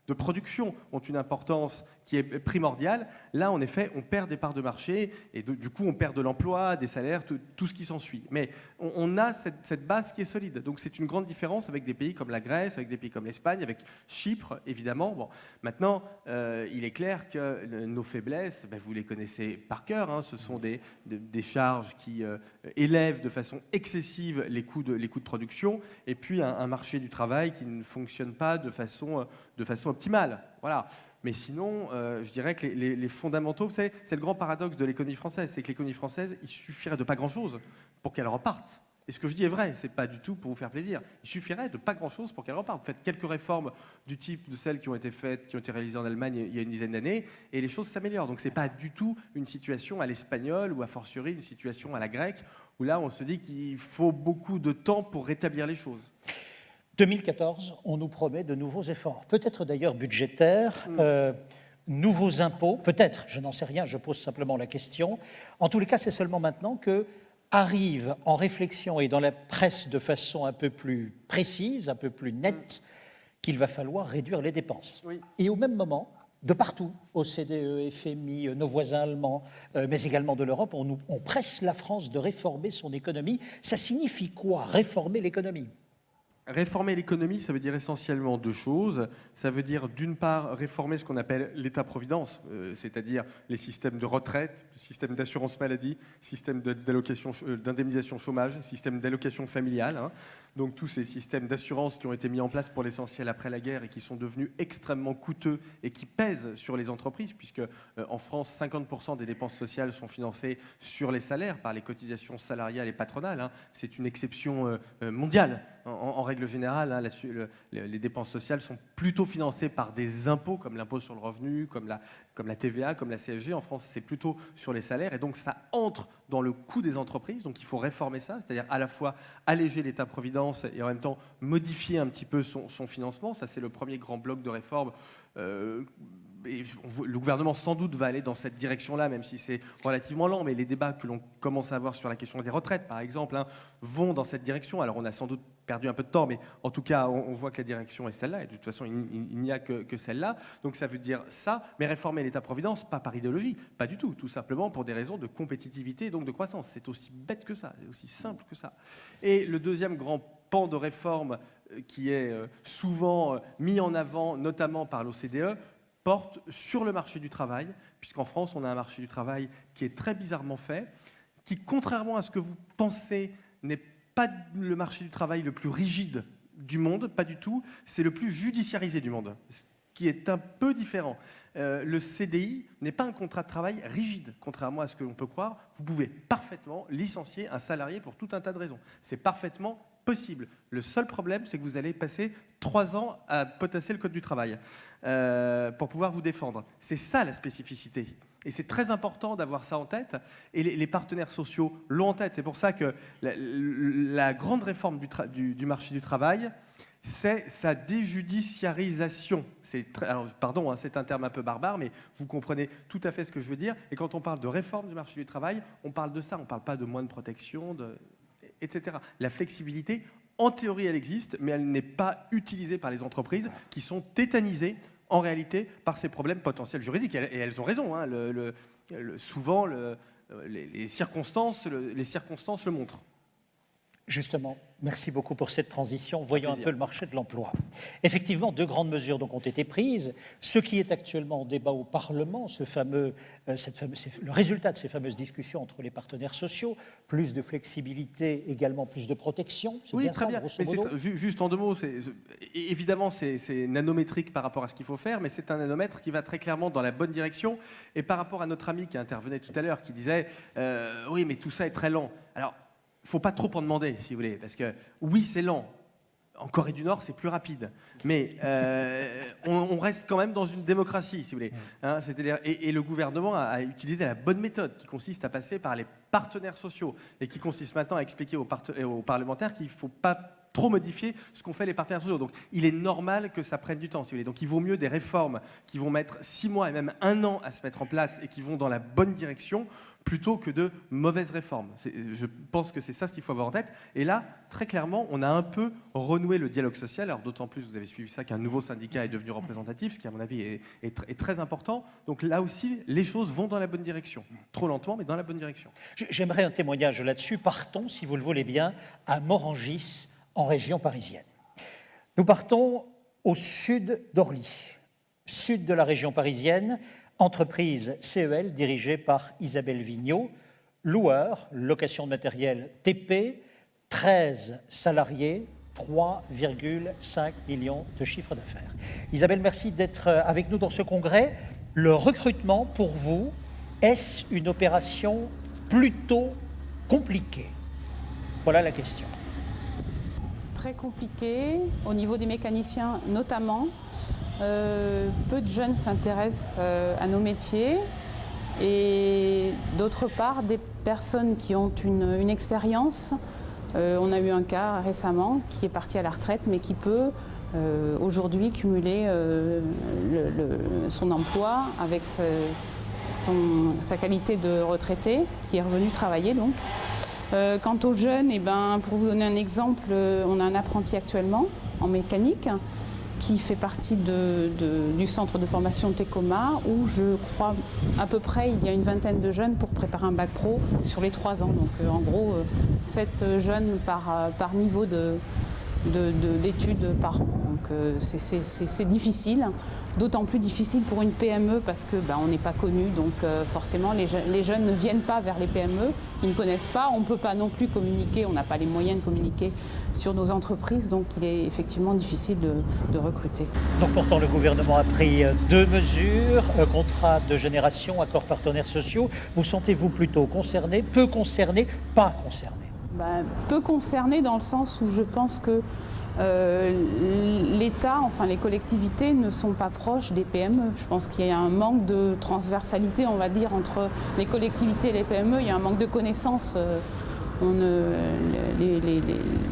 de production ont une importance qui est primordiale. Là, en effet, on perd des parts de marché et du coup, on perd de l'emploi, des salaires, tout ce qui s'ensuit. Mais on a cette base qui est solide. Donc, c'est une grande différence avec des pays comme la Grèce, avec des pays comme l'Espagne, avec Chypre, évidemment. Bon, maintenant, il est clair que nos faiblesses, vous les connaissez par cœur. Hein, ce sont des charges qui élèvent de façon excessive les coûts de production et puis un marché du travail qui ne fonctionne pas de façon optimale. Voilà. Mais sinon, je dirais que les fondamentaux, c'est le grand paradoxe de l'économie française, c'est que l'économie française, il suffirait de pas grand-chose pour qu'elle reparte. Et ce que je dis est vrai, c'est pas du tout pour vous faire plaisir. Il suffirait de pas grand-chose pour qu'elle reparte. Faites quelques réformes du type de celles qui ont été faites, qui ont été réalisées en Allemagne il y a une dizaine d'années, et les choses s'améliorent. Donc c'est pas du tout une situation à l'espagnol ou a fortiori une situation à la grecque, où là on se dit qu'il faut beaucoup de temps pour rétablir les choses. 2014, on nous promet de nouveaux efforts, peut-être d'ailleurs budgétaires, nouveaux impôts, peut-être, je n'en sais rien, je pose simplement la question. En tous les cas, c'est seulement maintenant que arrive en réflexion et dans la presse de façon un peu plus précise, un peu plus nette, qu'il va falloir réduire les dépenses. Oui. Et au même moment, de partout, OCDE, FMI, nos voisins allemands, mais également de l'Europe, on presse la France de réformer son économie. Ça signifie quoi, réformer l'économie ? Réformer l'économie, ça veut dire essentiellement deux choses. Ça veut dire, d'une part, réformer ce qu'on appelle l'État-providence, c'est-à-dire les systèmes de retraite, le système d'assurance maladie, système d'indemnisation chômage, système d'allocation familiale. Hein. Donc tous ces systèmes d'assurance qui ont été mis en place pour l'essentiel après la guerre et qui sont devenus extrêmement coûteux et qui pèsent sur les entreprises, puisque en France, 50% des dépenses sociales sont financées sur les salaires par les cotisations salariales et patronales. Hein. C'est une exception mondiale. En règle générale, hein, les dépenses sociales sont plutôt financées par des impôts comme l'impôt sur le revenu, comme la TVA, comme la CSG. En France, c'est plutôt sur les salaires et donc ça entre dans le coût des entreprises. Donc il faut réformer ça, c'est-à-dire à la fois alléger l'État-providence et en même temps modifier un petit peu son financement. Ça, c'est le premier grand bloc de réforme. Et le gouvernement sans doute va aller dans cette direction-là, même si c'est relativement lent, mais les débats que l'on commence à avoir sur la question des retraites, par exemple, hein, vont dans cette direction. Alors on a sans doute perdu un peu de temps, mais en tout cas, on voit que la direction est celle-là, et de toute façon, il n'y a que celle-là. Donc ça veut dire ça, mais réformer l'État-providence, pas par idéologie, pas du tout samplement pour des raisons de compétitivité et donc de croissance. C'est aussi bête que ça, c'est aussi simple que ça. Et le deuxième grand pan de réforme qui est souvent mis en avant, notamment par l'OCDE, porte sur le marché du travail, puisqu'en France, on a un marché du travail qui est très bizarrement fait, qui, contrairement à ce que vous pensez, n'est pas le marché du travail le plus rigide du monde, pas du tout, c'est le plus judiciarisé du monde, ce qui est un peu différent. Le CDI n'est pas un contrat de travail rigide, contrairement à ce que l'on peut croire. Vous pouvez parfaitement licencier un salarié pour tout un tas de raisons. C'est parfaitement possible. Le seul problème, c'est que vous allez passer 3 ans à potasser le code du travail pour pouvoir vous défendre. C'est ça la spécificité. Et c'est très important d'avoir ça en tête. Et les partenaires sociaux l'ont en tête. C'est pour ça que la grande réforme du marché du travail, c'est sa déjudiciarisation. Alors, pardon, hein, c'est un terme un peu barbare, mais vous comprenez tout à fait ce que je veux dire. Et quand on parle de réforme du marché du travail, on parle de ça. On ne parle pas de moins de protection, etc. La flexibilité, en théorie, elle existe, mais elle n'est pas utilisée par les entreprises qui sont tétanisées, en réalité, par ces problèmes potentiels juridiques. Et elles ont raison. Hein. Souvent, les circonstances le montrent. Justement, merci beaucoup pour cette transition. Voyons un peu le marché de l'emploi. Effectivement, 2 grandes mesures donc ont été prises. Ce qui est actuellement en débat au Parlement, le résultat de ces fameuses discussions entre les partenaires sociaux, plus de flexibilité, également plus de protection. Oui, très bien. Mais juste en 2 mots, évidemment, c'est nanométrique par rapport à ce qu'il faut faire, mais c'est un nanomètre qui va très clairement dans la bonne direction. Et par rapport à notre ami qui intervenait tout à l'heure, qui disait « Oui, mais tout ça est très lent ». Alors, il ne faut pas trop en demander, si vous voulez, parce que oui, c'est lent. En Corée du Nord, c'est plus rapide. Mais on reste quand même dans une démocratie, si vous voulez. Hein, et le gouvernement a utilisé la bonne méthode, qui consiste à passer par les partenaires sociaux, et qui consiste maintenant à expliquer aux parlementaires qu'il ne faut pas trop modifier ce qu'ont fait les partenaires sociaux. Donc il est normal que ça prenne du temps, si vous voulez. Donc il vaut mieux des réformes qui vont mettre 6 mois et même 1 an à se mettre en place et qui vont dans la bonne direction, plutôt que de mauvaises réformes. Je pense que c'est ça ce qu'il faut avoir en tête. Et là, très clairement, on a un peu renoué le dialogue social. Alors d'autant plus, vous avez suivi ça, qu'un nouveau syndicat est devenu représentatif, ce qui, à mon avis, est très important. Donc là aussi, les choses vont dans la bonne direction. Trop lentement, mais dans la bonne direction. J'aimerais un témoignage là-dessus. Partons, si vous le voulez bien, à Morangis, en région parisienne. Nous partons au sud d'Orly, sud de la région parisienne, entreprise CEL dirigée par Isabelle Vigneault, loueur, location de matériel TP, 13 salariés, 3,5 millions de chiffre d'affaires. Isabelle, merci d'être avec nous dans ce congrès. Le recrutement, pour vous, est-ce une opération plutôt compliquée? Voilà la question. Très compliqué, au niveau des mécaniciens notamment. Peu de jeunes s'intéressent à nos métiers et d'autre part des personnes qui ont une expérience. On a eu un cas récemment qui est parti à la retraite mais qui peut aujourd'hui cumuler son emploi avec sa qualité de retraité qui est revenu travailler donc. Quant aux jeunes, pour vous donner un exemple, on a un apprenti actuellement en mécanique qui fait partie du centre de formation Tecoma où je crois à peu près il y a une vingtaine de jeunes pour préparer un bac pro sur les 3 ans. Donc en gros 7 jeunes par niveau d'études par an. Donc c'est difficile, d'autant plus difficile pour une PME parce que on n'est pas connu, donc forcément les jeunes ne viennent pas vers les PME qui ne connaissent pas. On ne peut pas non plus communiquer, on n'a pas les moyens de communiquer sur nos entreprises, donc il est effectivement difficile de recruter. Donc pourtant le gouvernement a pris 2 mesures, contrat de génération, accords partenaires sociaux. Vous sentez-vous plutôt concerné, peu concerné, pas concerné? Peu concerné dans le sens où je pense que l'État, enfin les collectivités ne sont pas proches des PME. Je pense qu'il y a un manque de transversalité, on va dire, entre les collectivités et les PME. Il y a un manque de connaissances.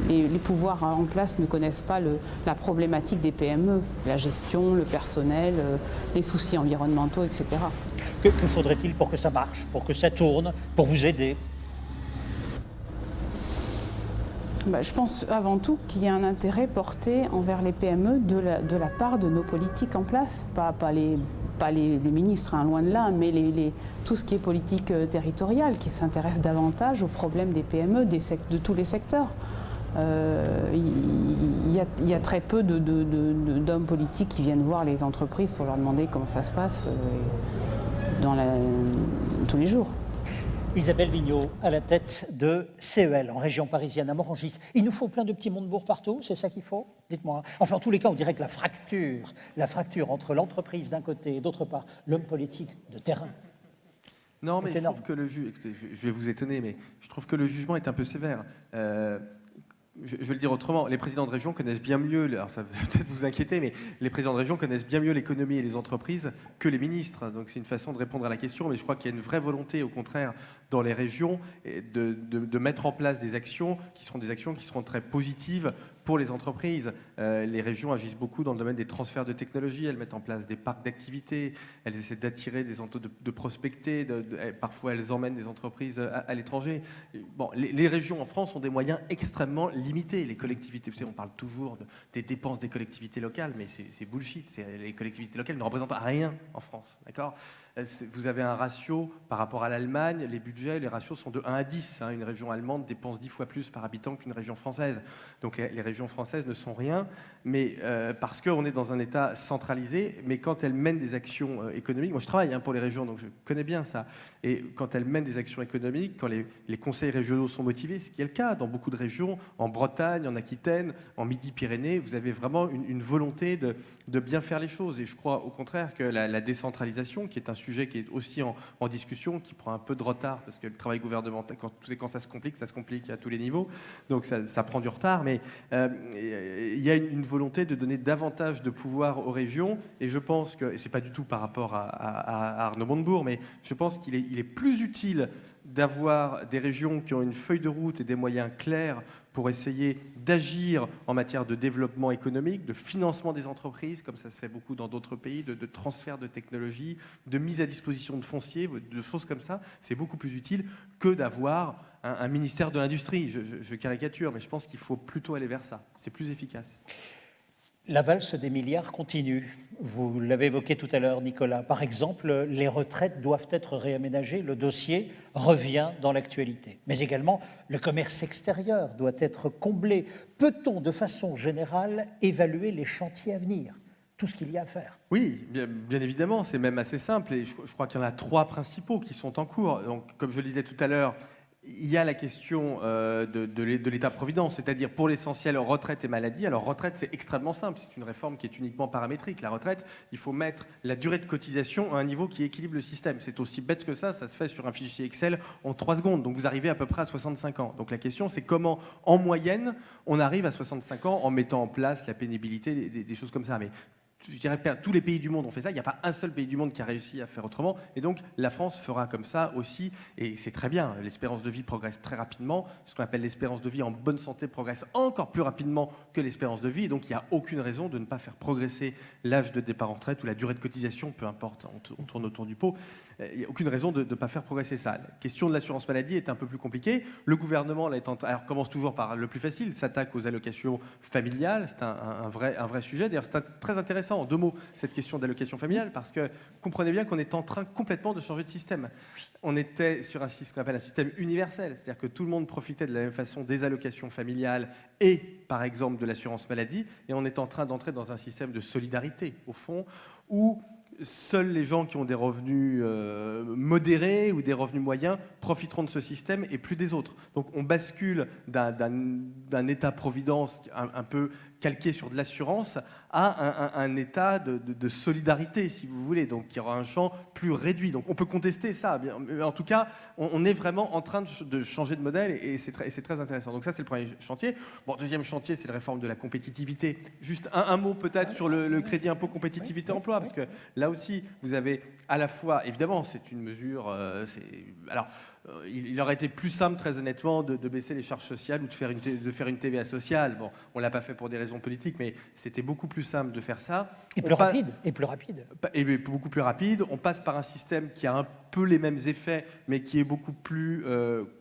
Les pouvoirs en place ne connaissent pas la problématique des PME, la gestion, le personnel, les soucis environnementaux, etc. Que faudrait-il pour que ça marche, pour que ça tourne, pour vous aider? Je pense avant tout qu'il y a un intérêt porté envers les PME de la part de nos politiques en place, pas les ministres, loin de là, mais tout ce qui est politique territoriale, qui s'intéresse davantage aux problèmes des PME, de tous les secteurs. Il y a très peu d'hommes politiques qui viennent voir les entreprises pour leur demander comment ça se passe tous les jours. Isabelle Vigneault, à la tête de CEL, en région parisienne, à Morangis. Il nous faut plein de petits Montebourg partout, c'est ça qu'il faut? Dites-moi. Enfin, en tous les cas, on dirait que la fracture entre l'entreprise d'un côté et d'autre part, l'homme politique de terrain. Non, mais je trouve que écoutez, je vais vous étonner, mais je trouve que le jugement est un peu sévère. Je vais le dire autrement, les présidents de région connaissent bien mieux, alors ça va peut-être vous inquiéter, mais les présidents de région connaissent bien mieux l'économie et les entreprises que les ministres. Donc c'est une façon de répondre à la question, mais je crois qu'il y a une vraie volonté, au contraire, dans les régions, de mettre en place des actions qui seront très positives pour les entreprises. Les régions agissent beaucoup dans le domaine des transferts de technologies, elles mettent en place des parcs d'activités, elles essaient d'attirer de prospecter, parfois elles emmènent des entreprises à l'étranger. Bon, les régions en France ont des moyens extrêmement limités. Les collectivités, vous savez, on parle toujours des dépenses des collectivités locales, mais c'est bullshit. Les collectivités locales ne représentent rien en France, d'accord ? Vous avez un ratio par rapport à l'Allemagne, les ratios sont de 1 à 10. Une région allemande dépense 10 fois plus par habitant qu'une région française. Donc les régions françaises ne sont rien, mais parce qu'on est dans un État centralisé, mais quand elles mènent des actions économiques, moi je travaille pour les régions, donc je connais bien ça, et quand elles mènent des actions économiques, quand les conseils régionaux sont motivés, ce qui est le cas dans beaucoup de régions, en Bretagne, en Aquitaine, en Midi-Pyrénées, vous avez vraiment une volonté de bien faire les choses. Et je crois au contraire que la décentralisation, qui est un sujet qui est aussi en discussion, qui prend un peu de retard, parce que le travail gouvernemental, quand ça se complique à tous les niveaux, donc ça prend du retard, mais il y a une volonté de donner davantage de pouvoir aux régions, et je pense que, et c'est pas du tout par rapport à Arnaud Montebourg, mais je pense qu'il est plus utile d'avoir des régions qui ont une feuille de route et des moyens clairs pour essayer d'agir en matière de développement économique, de financement des entreprises, comme ça se fait beaucoup dans d'autres pays, de transfert de technologie, de mise à disposition de foncier, de choses comme ça. C'est beaucoup plus utile que d'avoir un ministère de l'Industrie. Je caricature, mais je pense qu'il faut plutôt aller vers ça. C'est plus efficace. La valse des milliards continue. Vous l'avez évoqué tout à l'heure, Nicolas. Par exemple, les retraites doivent être réaménagées. Le dossier revient dans l'actualité. Mais également, le commerce extérieur doit être comblé. Peut-on, de façon générale, évaluer les chantiers à venir ? Tout ce qu'il y a à faire. Oui, bien évidemment, c'est même assez simple. Et je crois qu'il y en a 3 principaux qui sont en cours. Donc, comme je le disais tout à l'heure, il y a la question de l'État-providence, c'est-à-dire pour l'essentiel retraite et maladie. Alors retraite, c'est extrêmement simple, c'est une réforme qui est uniquement paramétrique. La retraite, il faut mettre la durée de cotisation à un niveau qui équilibre le système. C'est aussi bête que ça se fait sur un fichier Excel en 3 secondes. Donc vous arrivez à peu près à 65 ans. Donc la question, c'est comment, en moyenne, on arrive à 65 ans en mettant en place la pénibilité, des choses comme ça. Mais je dirais que tous les pays du monde ont fait ça. Il n'y a pas un seul pays du monde qui a réussi à faire autrement. Et donc, la France fera comme ça aussi. Et c'est très bien. L'espérance de vie progresse très rapidement. Ce qu'on appelle l'espérance de vie en bonne santé progresse encore plus rapidement que l'espérance de vie. Et donc, il n'y a aucune raison de ne pas faire progresser l'âge de départ en retraite ou la durée de cotisation, peu importe, on tourne autour du pot. Il n'y a aucune raison de ne pas faire progresser ça. La question de l'assurance maladie est un peu plus compliquée. Le gouvernement alors, commence toujours par le plus facile. Il s'attaque aux allocations familiales. C'est un vrai sujet. D'ailleurs, c'est très intéressant. En 2 mots, cette question d'allocation familiale, parce que comprenez bien qu'on est en train complètement de changer de système. On était sur ce qu'on appelle un système universel, c'est-à-dire que tout le monde profitait de la même façon des allocations familiales et, par exemple, de l'assurance maladie, et on est en train d'entrer dans un système de solidarité, au fond, où seuls les gens qui ont des revenus modérés ou des revenus moyens profiteront de ce système et plus des autres. Donc on bascule d'un État-providence un peu calqué sur de l'assurance à un état de solidarité, si vous voulez, donc qui aura un champ plus réduit. Donc on peut contester ça, mais en tout cas, on est vraiment en train de changer de modèle et c'est très intéressant. Donc ça, c'est le premier chantier. Bon, deuxième chantier, c'est la réforme de la compétitivité. Juste un mot peut-être sur le crédit impôt compétitivité emploi, parce que là aussi, vous avez à la fois, évidemment, c'est une mesure, il aurait été plus simple, très honnêtement, de baisser les charges sociales ou de faire une TVA sociale. Bon, on ne l'a pas fait pour des raisons politiques, mais c'était beaucoup plus simple de faire ça. Et plus rapide. Et beaucoup plus rapide. On passe par un système qui a un peu les mêmes effets, mais qui est beaucoup plus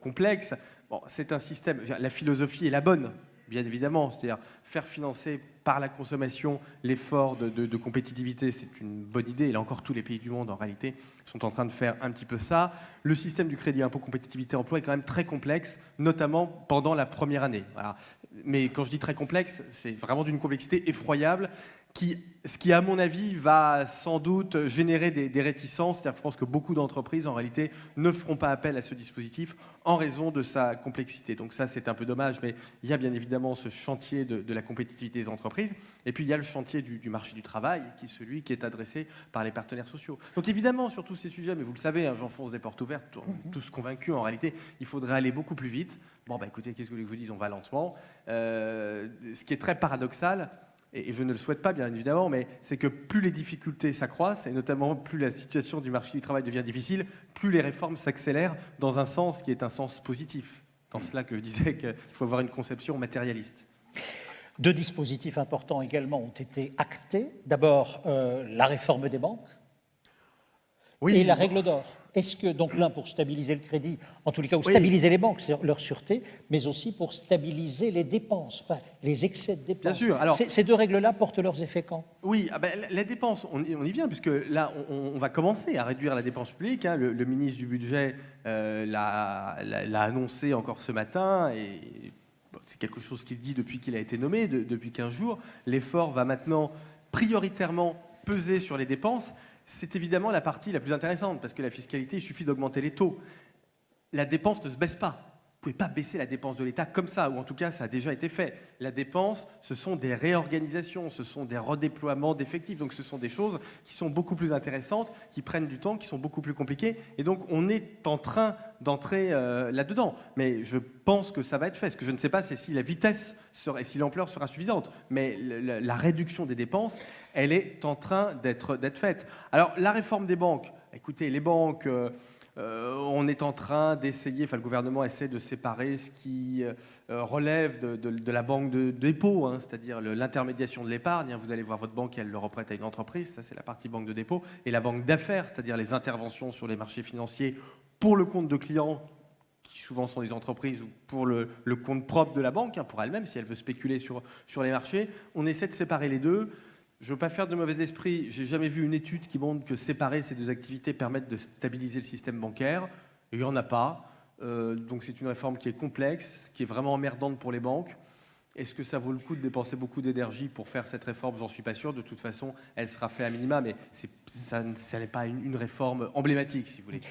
complexe. Bon, c'est un système, la philosophie est la bonne, bien évidemment, c'est-à-dire faire financer par la consommation l'effort de compétitivité, c'est une bonne idée. Et là encore, tous les pays du monde, en réalité, sont en train de faire un petit peu ça. Le système du crédit impôt compétitivité emploi est quand même très complexe, notamment pendant la première année. Voilà. Mais quand je dis très complexe, c'est vraiment d'une complexité effroyable, ce qui, à mon avis, va sans doute générer des réticences. C'est-à-dire que je pense que beaucoup d'entreprises, en réalité, ne feront pas appel à ce dispositif en raison de sa complexité. Donc ça, c'est un peu dommage, mais il y a bien évidemment ce chantier de la compétitivité des entreprises. Et puis, il y a le chantier du marché du travail, qui est celui qui est adressé par les partenaires sociaux. Donc évidemment, sur tous ces sujets, mais vous le savez, hein, j'enfonce des portes ouvertes, tous convaincus, en réalité, il faudrait aller beaucoup plus vite. Bon, bah écoutez, qu'est-ce que vous voulez que je vous dise ? On va lentement. Ce qui est très paradoxal, et je ne le souhaite pas bien évidemment, mais c'est que plus les difficultés s'accroissent, et notamment plus la situation du marché du travail devient difficile, plus les réformes s'accélèrent dans un sens qui est un sens positif. Dans cela que je disais qu'il faut avoir une conception matérialiste. 2 dispositifs importants également ont été actés. D'abord, la réforme des banques et la règle d'or. Est-ce que, donc l'un pour stabiliser le crédit, en tous les cas, ou stabiliser les banques, c'est leur sûreté, mais aussi pour stabiliser les dépenses, enfin les excès de dépenses. Bien sûr. Alors, ces 2 règles-là portent leurs effets quand ? Oui, les dépenses, on y vient, puisque là, on va commencer à réduire la dépense publique. Hein. Le ministre du Budget l'a annoncé encore ce matin, et c'est quelque chose qu'il dit depuis qu'il a été nommé, depuis 15 jours. L'effort va maintenant prioritairement peser sur les dépenses. C'est évidemment la partie la plus intéressante, parce que la fiscalité, il suffit d'augmenter les taux. La dépense ne se baisse pas. Vous ne pouvez pas baisser la dépense de l'État comme ça, ou en tout cas, ça a déjà été fait. La dépense, ce sont des réorganisations, ce sont des redéploiements d'effectifs, donc ce sont des choses qui sont beaucoup plus intéressantes, qui prennent du temps, qui sont beaucoup plus compliquées, et donc on est en train d'entrer là-dedans. Mais je pense que ça va être fait. Ce que je ne sais pas, c'est si la vitesse et si l'ampleur sera suffisante. Mais la réduction des dépenses, elle est en train d'être faite. Alors, la réforme des banques, écoutez, les banques... on est en train d'essayer, enfin le gouvernement essaie de séparer ce qui relève de la banque de dépôt, hein, c'est-à-dire l'intermédiation de l'épargne. Vous allez voir votre banque, elle le reprête à une entreprise, ça c'est la partie banque de dépôt, et la banque d'affaires, c'est-à-dire les interventions sur les marchés financiers pour le compte de clients, qui souvent sont des entreprises, ou pour le compte propre de la banque, hein, pour elle-même, si elle veut spéculer sur les marchés. On essaie de séparer les deux. Je ne veux pas faire de mauvais esprit, j'ai jamais vu une étude qui montre que séparer ces deux activités permette de stabiliser le système bancaire. Il n'y en a pas. Donc c'est une réforme qui est complexe, qui est vraiment emmerdante pour les banques. Est-ce que ça vaut le coup de dépenser beaucoup d'énergie pour faire cette réforme? J'en suis pas sûr. De toute façon, elle sera faite à minima, mais ça n'est pas une réforme emblématique, si vous voulez.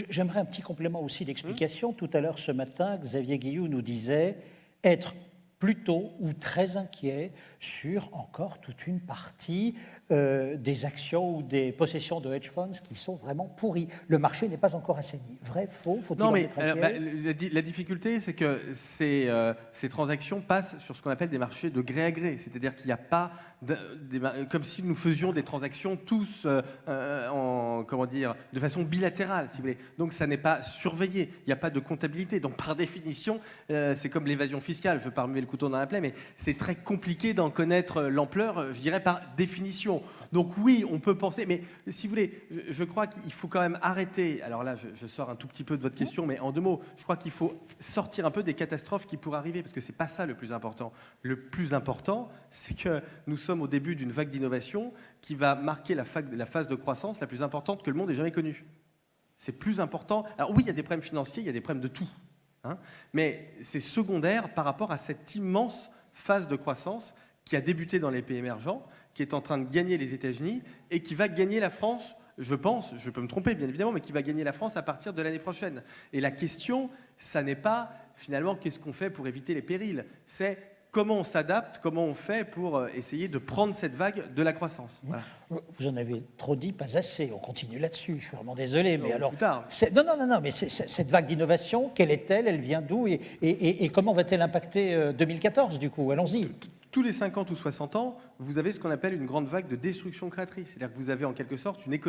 J'aimerais un petit complément aussi d'explication. Tout à l'heure, ce matin, Xavier Guilloux nous disait être plutôt ou très inquiet sur encore toute une partie des actions ou des possessions de hedge funds qui sont vraiment pourries. Le marché n'est pas encore assaini. Vrai, faux, faut-il en être inquiet? La difficulté, c'est que ces transactions passent sur ce qu'on appelle des marchés de gré à gré. C'est-à-dire qu'il n'y a pas, comme si nous faisions des transactions tous de façon bilatérale, si vous voulez. Donc ça n'est pas surveillé. Il n'y a pas de comptabilité. Donc par définition, c'est comme l'évasion fiscale. Je ne veux pas remuer le couteau dans la plaie, mais c'est très compliqué d'en connaître l'ampleur, je dirais, par définition. Donc oui, on peut penser, mais si vous voulez, je crois qu'il faut quand même arrêter. Alors là, je sors un tout petit peu de votre question, mais en 2 mots, je crois qu'il faut sortir un peu des catastrophes qui pourraient arriver, parce que c'est pas ça le plus important. Le plus important, c'est que nous sommes au début d'une vague d'innovation qui va marquer la phase de croissance la plus importante que le monde ait jamais connue. C'est plus important. Alors oui, il y a des problèmes financiers, il y a des problèmes de tout, hein, mais c'est secondaire par rapport à cette immense phase de croissance qui a débuté dans les pays émergents, qui est en train de gagner les États-Unis et qui va gagner la France, je pense, je peux me tromper bien évidemment, mais qui va gagner la France à partir de l'année prochaine. Et la question, ça n'est pas finalement qu'est-ce qu'on fait pour éviter les périls, c'est comment on s'adapte, comment on fait pour essayer de prendre cette vague de la croissance. Voilà. Vous en avez trop dit, pas assez. On continue là-dessus. Je suis vraiment désolé, mais alors plus tard. Non. Mais cette vague d'innovation, quelle est-elle? Elle vient d'où et comment va-t-elle impacter 2014 du coup? Allons-y. Tous les 50 ou 60 ans, vous avez ce qu'on appelle une grande vague de destruction créatrice. C'est-à-dire que vous avez en quelque sorte une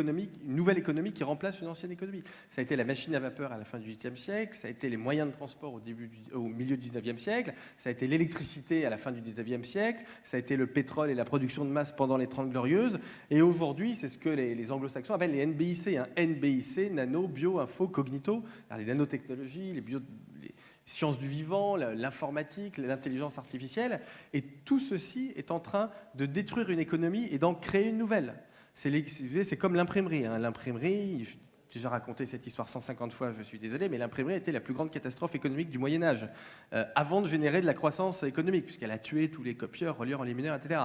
nouvelle économie qui remplace une ancienne économie. Ça a été la machine à vapeur à la fin du XVIIIe siècle, ça a été les moyens de transport au milieu du XIXe siècle, ça a été l'électricité à la fin du XIXe siècle, ça a été le pétrole et la production de masse pendant les 30 Glorieuses. Et aujourd'hui, c'est ce que les anglo-saxons appellent les NBIC. Hein. NBIC, nano, bio, info, cognito. Alors, les nanotechnologies, les sciences du vivant, l'informatique, l'intelligence artificielle, et tout ceci est en train de détruire une économie et d'en créer une nouvelle. C'est comme l'imprimerie. Hein. L'imprimerie, j'ai déjà raconté cette histoire 150 fois, je suis désolé, mais l'imprimerie était la plus grande catastrophe économique du Moyen-Âge, avant de générer de la croissance économique, puisqu'elle a tué tous les copieurs, relieurs, enlumineurs, etc.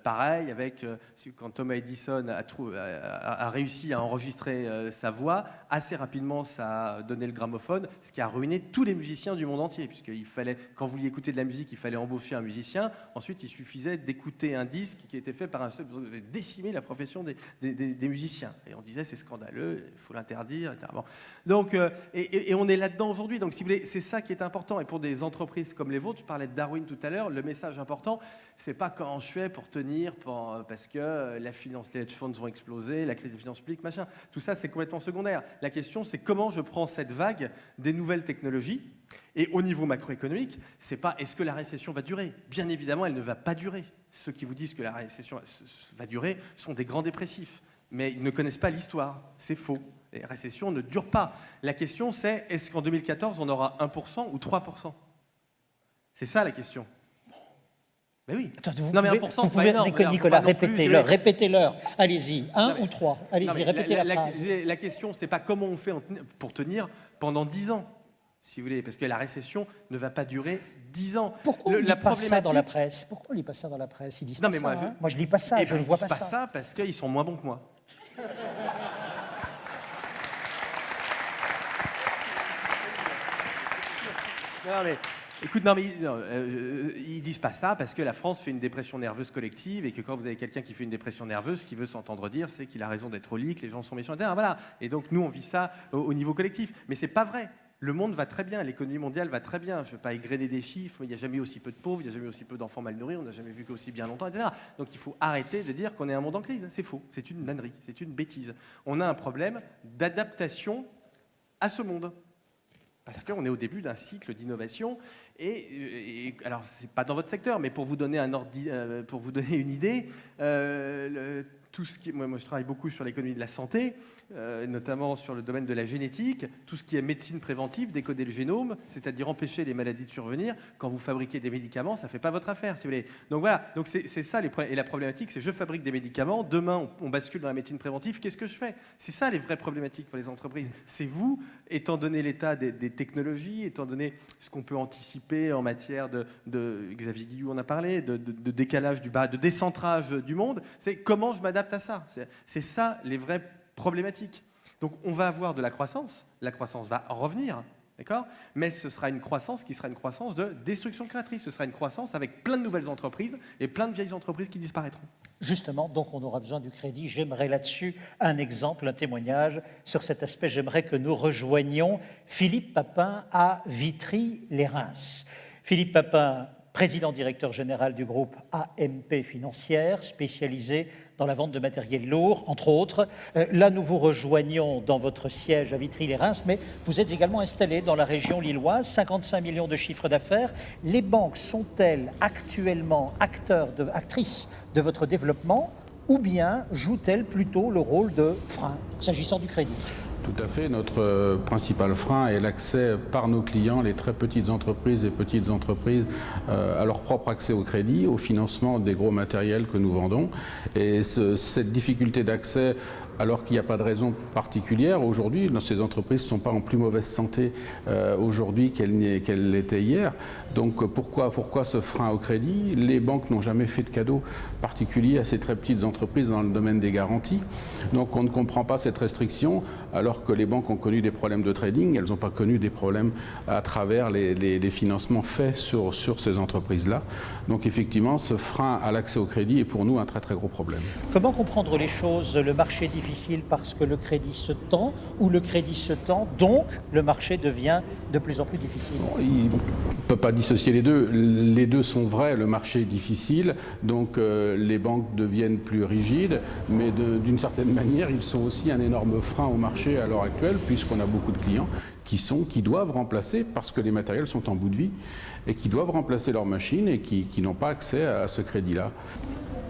Pareil, quand Thomas Edison a réussi à enregistrer sa voix, assez rapidement, ça a donné le gramophone, ce qui a ruiné tous les musiciens du monde entier, puisqu'il fallait, quand vous vouliez écouter de la musique, il fallait embaucher un musicien. Ensuite, il suffisait d'écouter un disque qui était fait par un seul, vous avez décimé la profession des musiciens. Et on disait, c'est scandaleux, il faut l'interdire, etc. Bon. Donc, et on est là-dedans aujourd'hui. Donc, si vous voulez, c'est ça qui est important. Et pour des entreprises comme les vôtres, je parlais de Darwin tout à l'heure, le message important, c'est pas comment je fais pour tenir, parce que la finance, les hedge funds vont exploser, la crise des finances publiques, machin. Tout ça, c'est complètement secondaire. La question, c'est comment je prends cette vague des nouvelles technologies. Et au niveau macroéconomique, c'est pas est-ce que la récession va durer? Bien évidemment, elle ne va pas durer. Ceux qui vous disent que la récession va durer sont des grands dépressifs. Mais ils ne connaissent pas l'histoire. C'est faux. Les récessions ne durent pas. La question, c'est est-ce qu'en 2014, on aura 1% ou 3%? C'est ça la question. Mais oui. Attends, non, mais 1%, c'est pas énorme. Nicolas, répétez-leur. Allez-y, 1 ou 3. Allez-y, répétez la phrase. La question, c'est pas comment on fait pour tenir pendant 10 ans, si vous voulez, parce que la récession ne va pas durer 10 ans. Pourquoi on ne lit pas ça dans la presse? Pourquoi on ne lit pas ça dans la presse? Ils disent pas ça. Moi, je ne lis pas ça, je ne vois pas ça. Ils ne disent pas ça parce qu'ils sont moins bons que moi. Ils disent pas ça parce que la France fait une dépression nerveuse collective et que quand vous avez quelqu'un qui fait une dépression nerveuse, ce qu'il veut s'entendre dire, c'est qu'il a raison d'être au lit, que les gens sont méchants, etc. Voilà. Et donc nous, on vit ça au niveau collectif. Mais c'est pas vrai. Le monde va très bien, l'économie mondiale va très bien. Je ne veux pas égrener des chiffres, mais il n'y a jamais eu aussi peu de pauvres, il n'y a jamais eu aussi peu d'enfants mal nourris, on n'a jamais vu qu'aussi bien longtemps, etc. Donc il faut arrêter de dire qu'on est un monde en crise. C'est faux, c'est une nannerie, c'est une bêtise. On a un problème d'adaptation à ce monde. Parce qu'on est au début d'un cycle d'innovation. Et alors, ce n'est pas dans votre secteur, mais pour vous donner, pour vous donner une idée, tout ce qui, moi, je travaille beaucoup sur l'économie de la santé, notamment sur le domaine de la génétique, tout ce qui est médecine préventive, décoder le génome, c'est-à-dire empêcher les maladies de survenir. Quand vous fabriquez des médicaments, ça ne fait pas votre affaire, si vous voulez. Donc voilà, donc c'est ça, et la problématique, c'est je fabrique des médicaments, demain on bascule dans la médecine préventive, qu'est-ce que je fais? C'est ça les vraies problématiques pour les entreprises. C'est vous, étant donné l'état des technologies, étant donné ce qu'on peut anticiper en matière de Xavier Guilloux en a parlé, de décalage du bas, de décentrage du monde, c'est comment je m'adapte à ça. C'est ça les vraies problématiques. Donc on va avoir de la croissance va revenir, d'accord ? Mais ce sera une croissance qui sera une croissance de destruction créatrice, ce sera une croissance avec plein de nouvelles entreprises et plein de vieilles entreprises qui disparaîtront. Justement, donc on aura besoin du crédit. J'aimerais là-dessus un exemple, un témoignage sur cet aspect. J'aimerais que nous rejoignions Philippe Papin à Vitry-les-Reims. Philippe Papin, président-directeur général du groupe AMP Financière, spécialisé dans la vente de matériel lourd, entre autres. Là, nous vous rejoignons dans votre siège à Vitry-les-Reims, mais vous êtes également installé dans la région lilloise, 55 millions de chiffre d'affaires. Les banques sont-elles actuellement actrices de votre développement ou bien jouent-elles plutôt le rôle de frein, s'agissant du crédit ? Tout à fait. Notre principal frein est l'accès par nos clients, les très petites entreprises et petites entreprises, à leur propre accès au crédit, au financement des gros matériels que nous vendons. Et cette difficulté d'accès, alors qu'il n'y a pas de raison particulière aujourd'hui, ces entreprises ne sont pas en plus mauvaise santé aujourd'hui qu'elles l'étaient hier. Donc pourquoi ce frein au crédit? Les banques n'ont jamais fait de cadeau particulier à ces très petites entreprises dans le domaine des garanties. Donc on ne comprend pas cette restriction, alors que les banques ont connu des problèmes de trading, elles n'ont pas connu des problèmes à travers les financements faits sur ces entreprises-là. Donc effectivement, ce frein à l'accès au crédit est pour nous un très très gros problème. Comment comprendre les choses? Le marché est difficile parce que le crédit se tend, ou le crédit se tend, donc le marché devient de plus en plus difficile? Il ne peut pas dissocier les deux. Les deux sont vrais. Le marché est difficile, donc les banques deviennent plus rigides, mais d'une certaine manière, ils sont aussi un énorme frein au marché à l'heure actuelle, puisqu'on a beaucoup de clients qui doivent remplacer, parce que les matériels sont en bout de vie, et qui doivent remplacer leurs machines et qui n'ont pas accès à ce crédit-là.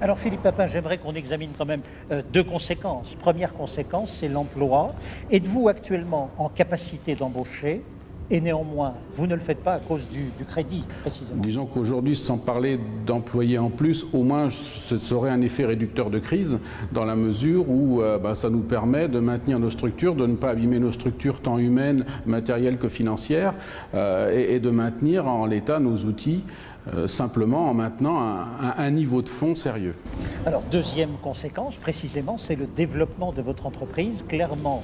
Alors Philippe Papin, j'aimerais qu'on examine quand même deux conséquences. Première conséquence, c'est l'emploi. Êtes-vous actuellement en capacité d'embaucher? Et néanmoins, vous ne le faites pas à cause du crédit, précisément. Disons qu'aujourd'hui, sans parler d'employés en plus, au moins ce serait un effet réducteur de crise, dans la mesure où ça nous permet de maintenir nos structures, de ne pas abîmer nos structures tant humaines, matérielles que financières, et de maintenir en l'état nos outils, simplement en maintenant un niveau de fonds sérieux. Alors, deuxième conséquence, précisément, c'est le développement de votre entreprise. Clairement,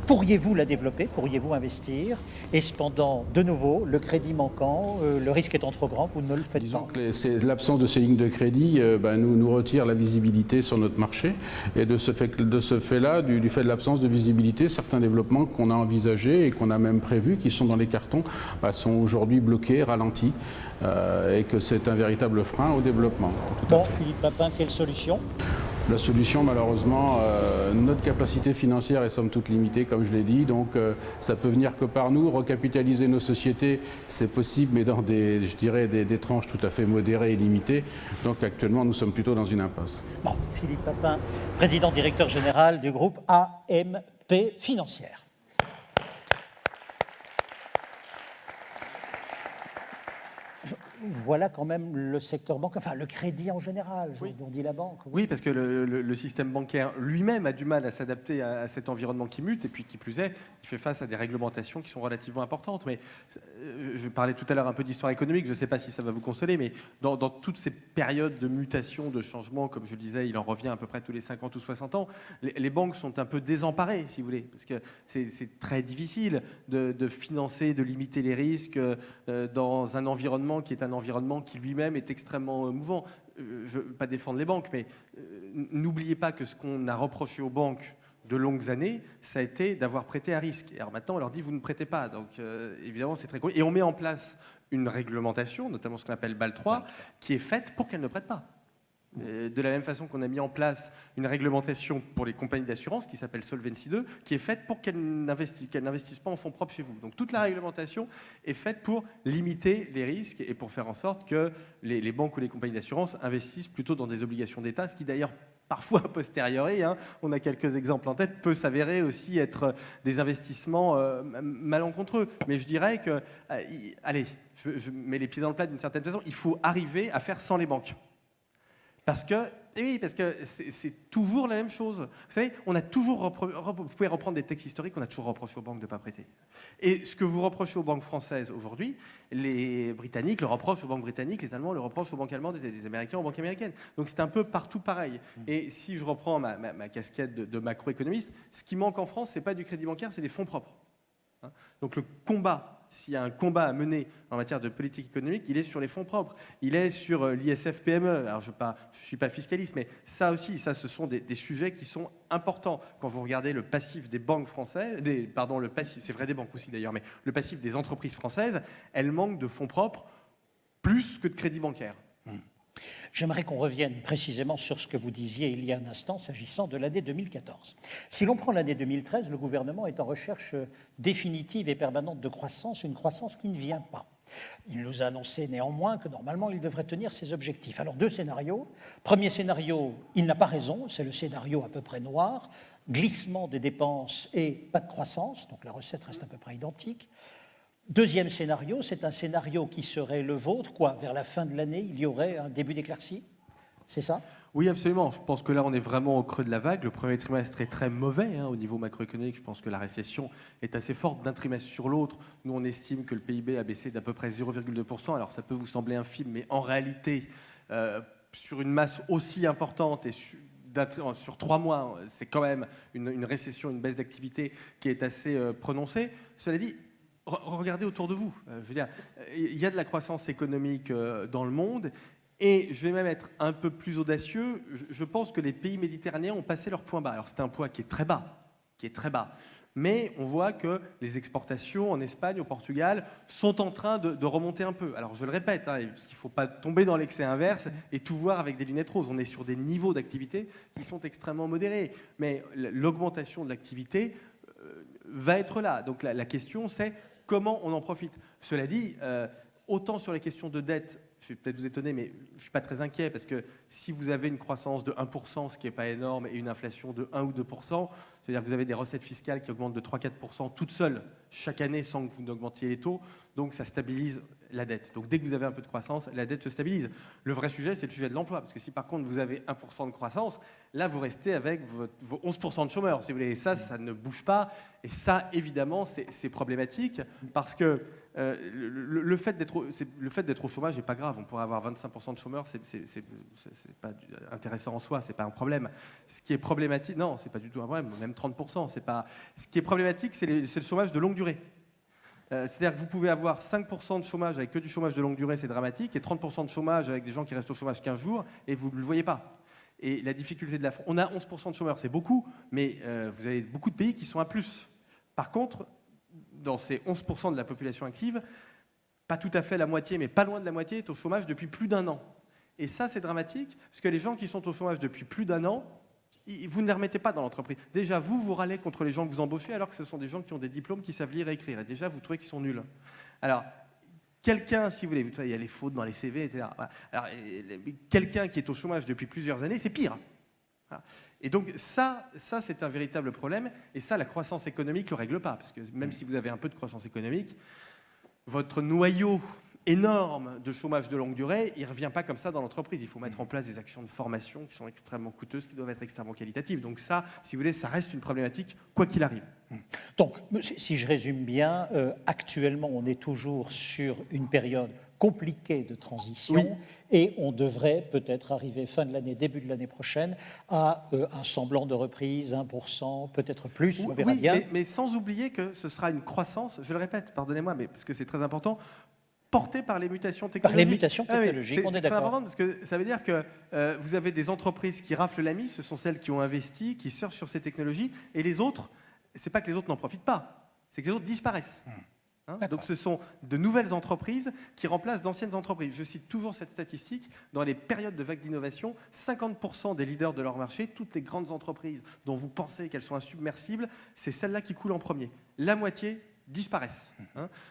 pourriez-vous la développer, pourriez-vous investir? Et cependant, de nouveau, le crédit manquant, le risque étant trop grand, vous ne le faites Disons pas. que l'absence de ces lignes de crédit nous retire la visibilité sur notre marché. Et de ce fait-là, du fait de l'absence de visibilité, certains développements qu'on a envisagés et qu'on a même prévus, qui sont dans les cartons, sont aujourd'hui bloqués, ralentis. Et que c'est un véritable frein au développement. Bon, Philippe Papin, quelle solution? La solution, malheureusement, notre capacité financière est somme toute limitée, comme je l'ai dit, donc ça peut venir que par nous. Recapitaliser nos sociétés, c'est possible, mais dans des tranches tout à fait modérées et limitées. Donc actuellement, nous sommes plutôt dans une impasse. Bon, Philippe Papin, président-directeur général du groupe AMP Financière. Voilà quand même le secteur bancaire, enfin le crédit en général, on dit la banque. Oui, parce que le système bancaire lui-même a du mal à s'adapter à cet environnement qui mute, et puis qui plus est, il fait face à des réglementations qui sont relativement importantes. Mais je parlais tout à l'heure un peu d'histoire économique, je ne sais pas si ça va vous consoler, mais dans toutes ces périodes de mutation, de changement, comme je le disais, il en revient à peu près tous les 50 ou 60 ans, les banques sont un peu désemparées, si vous voulez, parce que c'est très difficile de financer, de limiter les risques dans un environnement qui est un environnement qui lui-même est extrêmement mouvant. Je ne veux pas défendre les banques, mais n'oubliez pas que ce qu'on a reproché aux banques de longues années, ça a été d'avoir prêté à risque. Et alors maintenant, on leur dit, vous ne prêtez pas. Donc évidemment, c'est très cool. Et on met en place une réglementation, notamment ce qu'on appelle BAL 3, qui est faite pour qu'elles ne prêtent pas. De la même façon qu'on a mis en place une réglementation pour les compagnies d'assurance qui s'appelle Solvency II, qui est faite pour qu'elles n'investissent pas en fonds propres chez vous. Donc toute la réglementation est faite pour limiter les risques et pour faire en sorte que les banques ou les compagnies d'assurance investissent plutôt dans des obligations d'État, ce qui d'ailleurs parfois a posteriori, on a quelques exemples en tête, peut s'avérer aussi être des investissements malencontreux. Mais je dirais que, allez, je mets les pieds dans le plat d'une certaine façon, il faut arriver à faire sans les banques. Parce que c'est toujours la même chose. Vous savez, on a toujours vous pouvez reprendre des textes historiques, on a toujours reproché aux banques de ne pas prêter. Et ce que vous reprochez aux banques françaises aujourd'hui, les Britanniques le reprochent aux banques britanniques, les Allemands le reprochent aux banques allemandes, les Américains aux banques américaines. Donc c'est un peu partout pareil. Et si je reprends ma casquette de macroéconomiste, ce qui manque en France, c'est pas du crédit bancaire, c'est des fonds propres. Donc le combat, s'il y a un combat à mener en matière de politique économique, il est sur les fonds propres, il est sur l'ISF-PME. Alors je ne suis pas fiscaliste, mais ça aussi, ce sont des sujets qui sont importants. Quand vous regardez le passif des banques françaises, le passif, c'est vrai des banques aussi d'ailleurs, mais le passif des entreprises françaises, elles manquent de fonds propres plus que de crédit bancaire. J'aimerais qu'on revienne précisément sur ce que vous disiez il y a un instant s'agissant de l'année 2014. Si l'on prend l'année 2013, le gouvernement est en recherche définitive et permanente de croissance, une croissance qui ne vient pas. Il nous a annoncé néanmoins que normalement il devrait tenir ses objectifs. Alors 2 scénarios. Premier scénario, il n'a pas raison, c'est le scénario à peu près noir, glissement des dépenses et pas de croissance, donc la recette reste à peu près identique. Deuxième scénario, c'est un scénario qui serait le vôtre, quoi, vers la fin de l'année, il y aurait un début d'éclaircie, c'est ça? Oui, absolument. Je pense que là, on est vraiment au creux de la vague. Le premier trimestre est très mauvais au niveau macroéconomique. Je pense que la récession est assez forte d'un trimestre sur l'autre. Nous, on estime que le PIB a baissé d'à peu près 0,2%. Alors, ça peut vous sembler infime, mais en réalité, sur une masse aussi importante et sur 3 mois, c'est quand même une récession, une baisse d'activité qui est assez prononcée. Cela dit, regardez autour de vous. Je veux dire, il y a de la croissance économique dans le monde. Et je vais même être un peu plus audacieux. Je pense que les pays méditerranéens ont passé leur point bas. Alors c'est un point qui est très bas. Mais on voit que les exportations en Espagne, au Portugal, sont en train de remonter un peu. Alors je le répète, parce qu'il ne faut pas tomber dans l'excès inverse et tout voir avec des lunettes roses. On est sur des niveaux d'activité qui sont extrêmement modérés. Mais l'augmentation de l'activité va être là. Donc la question, c'est comment on en profite. Cela dit, autant sur les questions de dette, je vais peut-être vous étonner, mais je ne suis pas très inquiet, parce que si vous avez une croissance de 1%, ce qui n'est pas énorme, et une inflation de 1 ou 2%, c'est-à-dire que vous avez des recettes fiscales qui augmentent de 3-4% toutes seules chaque année sans que vous n'augmentiez les taux, donc ça stabilise la dette. Donc dès que vous avez un peu de croissance, la dette se stabilise. Le vrai sujet, c'est le sujet de l'emploi, parce que si par contre vous avez 1% de croissance, là vous restez avec vos 11% de chômeurs, si vous voulez, et ça ne bouge pas, et ça évidemment c'est problématique, parce que le fait d'être au chômage n'est pas grave. On pourrait avoir 25% de chômeurs, c'est pas intéressant en soi, c'est pas un problème. Ce qui est problématique, non, c'est pas du tout un problème, même 30%, c'est pas. Ce qui est problématique, c'est le chômage de longue durée. C'est-à-dire que vous pouvez avoir 5% de chômage avec que du chômage de longue durée, c'est dramatique, et 30% de chômage avec des gens qui restent au chômage 15 jours, et vous ne le voyez pas. Et la difficulté de la France, on a 11% de chômeurs, c'est beaucoup, mais vous avez beaucoup de pays qui sont à plus. Par contre, dans ces 11% de la population active, pas tout à fait la moitié, mais pas loin de la moitié est au chômage depuis plus d'1 an. Et ça, c'est dramatique, parce que les gens qui sont au chômage depuis plus d'1 an, vous ne les remettez pas dans l'entreprise. Déjà, vous râlez contre les gens que vous embauchez, alors que ce sont des gens qui ont des diplômes, qui savent lire et écrire. Et déjà, vous trouvez qu'ils sont nuls. Alors, quelqu'un, si vous voulez, il y a les fautes dans les CV, etc. Alors, quelqu'un qui est au chômage depuis plusieurs années, c'est pire. Voilà. Et donc ça c'est un véritable problème, et ça la croissance économique ne le règle pas, parce que même si vous avez un peu de croissance économique, votre noyau énorme de chômage de longue durée, il ne revient pas comme ça dans l'entreprise. Il faut mettre en place des actions de formation qui sont extrêmement coûteuses, qui doivent être extrêmement qualitatives. Donc ça, si vous voulez, ça reste une problématique, quoi qu'il arrive. Donc, si je résume bien, actuellement, on est toujours sur une période compliquée de transition, oui, et on devrait peut-être arriver fin de l'année, début de l'année prochaine, à un semblant de reprise, 1%, peut-être plus, on verra bien. Mais sans oublier que ce sera une croissance, je le répète, pardonnez-moi, mais parce que c'est très important, portée par les mutations technologiques. Par les mutations technologiques, on est d'accord. C'est très important, parce que ça veut dire que vous avez des entreprises qui raflent la mise, ce sont celles qui ont investi, qui surfent sur ces technologies, et les autres, c'est pas que les autres n'en profitent pas, c'est que les autres disparaissent. Donc ce sont de nouvelles entreprises qui remplacent d'anciennes entreprises. Je cite toujours cette statistique, dans les périodes de vague d'innovation, 50% des leaders de leur marché, toutes les grandes entreprises dont vous pensez qu'elles sont insubmersibles, c'est celles-là qui coulent en premier. La moitié disparaissent.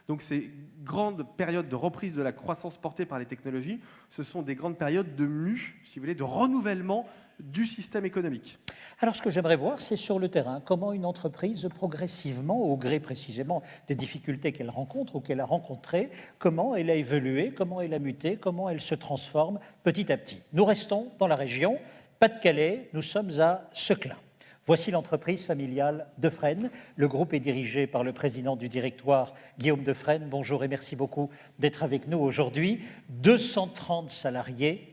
Donc ces grandes périodes de reprise de la croissance portée par les technologies, ce sont des grandes périodes de mue, si vous voulez, de renouvellement du système économique. Alors, ce que j'aimerais voir, c'est sur le terrain, comment une entreprise, progressivement, au gré précisément des difficultés qu'elle rencontre ou qu'elle a rencontrées, comment elle a évolué, comment elle a muté, comment elle se transforme petit à petit. Nous restons dans la région, Pas-de-Calais, nous sommes à Seclin. Voici l'entreprise familiale Defresne. Le groupe est dirigé par le président du directoire, Guillaume Defresne. Bonjour et merci beaucoup d'être avec nous aujourd'hui. 230 salariés,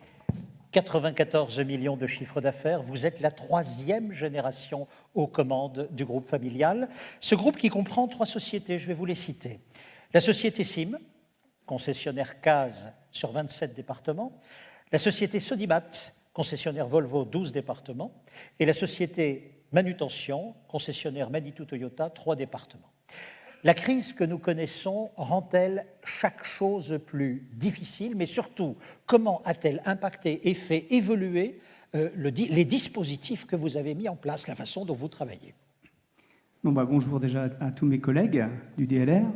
94 millions de chiffre d'affaires. Vous êtes la 3e génération aux commandes du groupe familial. Ce groupe qui comprend 3 sociétés, je vais vous les citer. La société SIM, concessionnaire CASE sur 27 départements. La société Sodimat, concessionnaire Volvo, 12 départements. Et la société Manutention, concessionnaire Manitou Toyota, 3 départements. La crise que nous connaissons rend-elle chaque chose plus difficile, mais surtout, comment a-t-elle impacté et fait évoluer les dispositifs que vous avez mis en place, la façon dont vous travaillez? Bonjour déjà à tous mes collègues du DLR.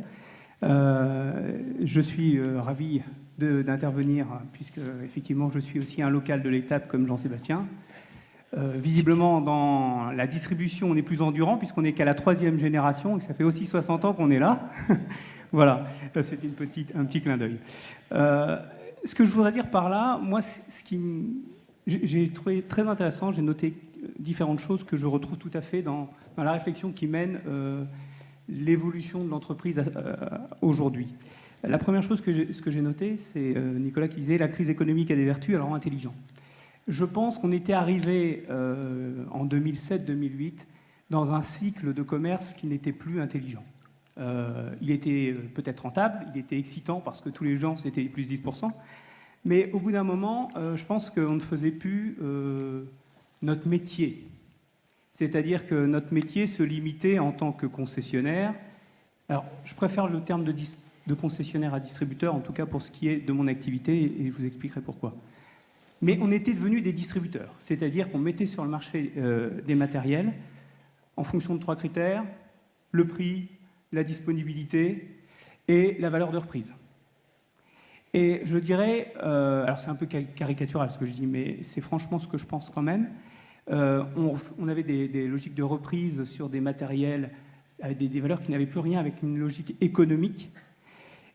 Je suis ravi d'intervenir, puisque effectivement je suis aussi un local de l'étape comme Jean-Sébastien. Visiblement, dans la distribution, on est plus endurant puisqu'on n'est qu'à la 3e génération et ça fait aussi 60 ans qu'on est là. Voilà, c'est un petit clin d'œil. Ce que je voudrais dire par là, moi, j'ai trouvé très intéressant, j'ai noté différentes choses que je retrouve tout à fait dans la réflexion qui mène l'évolution de l'entreprise aujourd'hui. La première chose que j'ai noté, c'est Nicolas qui disait « la crise économique a des vertus, alors intelligent ». Je pense qu'on était arrivé en 2007-2008 dans un cycle de commerce qui n'était plus intelligent. Il était peut-être rentable, il était excitant parce que tous les gens c'était plus 10%, mais au bout d'un moment, je pense qu'on ne faisait plus notre métier. C'est-à-dire que notre métier se limitait en tant que concessionnaire. Alors, je préfère le terme de concessionnaire à distributeur, en tout cas pour ce qui est de mon activité, et je vous expliquerai pourquoi. Mais on était devenus des distributeurs, c'est-à-dire qu'on mettait sur le marché des matériels en fonction de 3 critères, le prix, la disponibilité et la valeur de reprise. Et je dirais, alors c'est un peu caricatural ce que je dis, mais c'est franchement ce que je pense quand même, on avait des logiques de reprise sur des matériels avec des valeurs qui n'avaient plus rien avec une logique économique.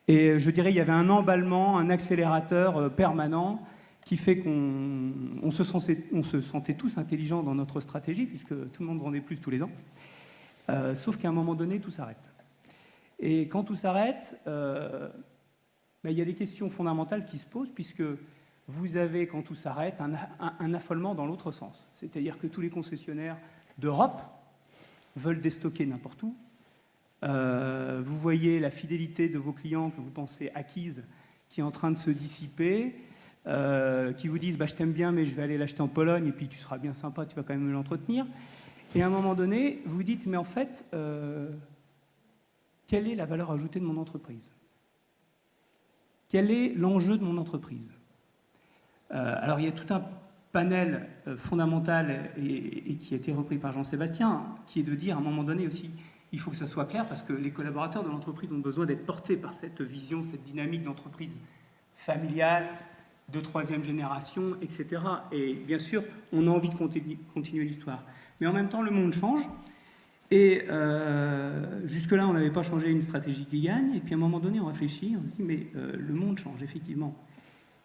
Et je dirais il y avait un emballement, un accélérateur permanent qui fait qu'on se sentait tous intelligents dans notre stratégie, puisque tout le monde vendait plus tous les ans. Sauf qu'à un moment donné, tout s'arrête. Et quand tout s'arrête, il y a des questions fondamentales qui se posent, puisque vous avez, quand tout s'arrête, un affolement dans l'autre sens. C'est-à-dire que tous les concessionnaires d'Europe veulent déstocker n'importe où. Vous voyez la fidélité de vos clients que vous pensez acquise qui est en train de se dissiper. Qui vous disent je t'aime bien mais je vais aller l'acheter en Pologne et puis tu seras bien sympa, tu vas quand même me l'entretenir. Et à un moment donné, vous dites mais en fait, quelle est la valeur ajoutée de mon entreprise? Quel est l'enjeu de mon entreprise? Alors il y a tout un panel fondamental et qui a été repris par Jean-Sébastien, qui est de dire à un moment donné aussi, il faut que ça soit clair parce que les collaborateurs de l'entreprise ont besoin d'être portés par cette vision, cette dynamique d'entreprise familiale, de 3e génération, etc. Et bien sûr, on a envie de continuer l'histoire. Mais en même temps, le monde change. Et jusque-là, on n'avait pas changé une stratégie qui gagne. Et puis à un moment donné, on réfléchit, on se dit, mais le monde change, effectivement.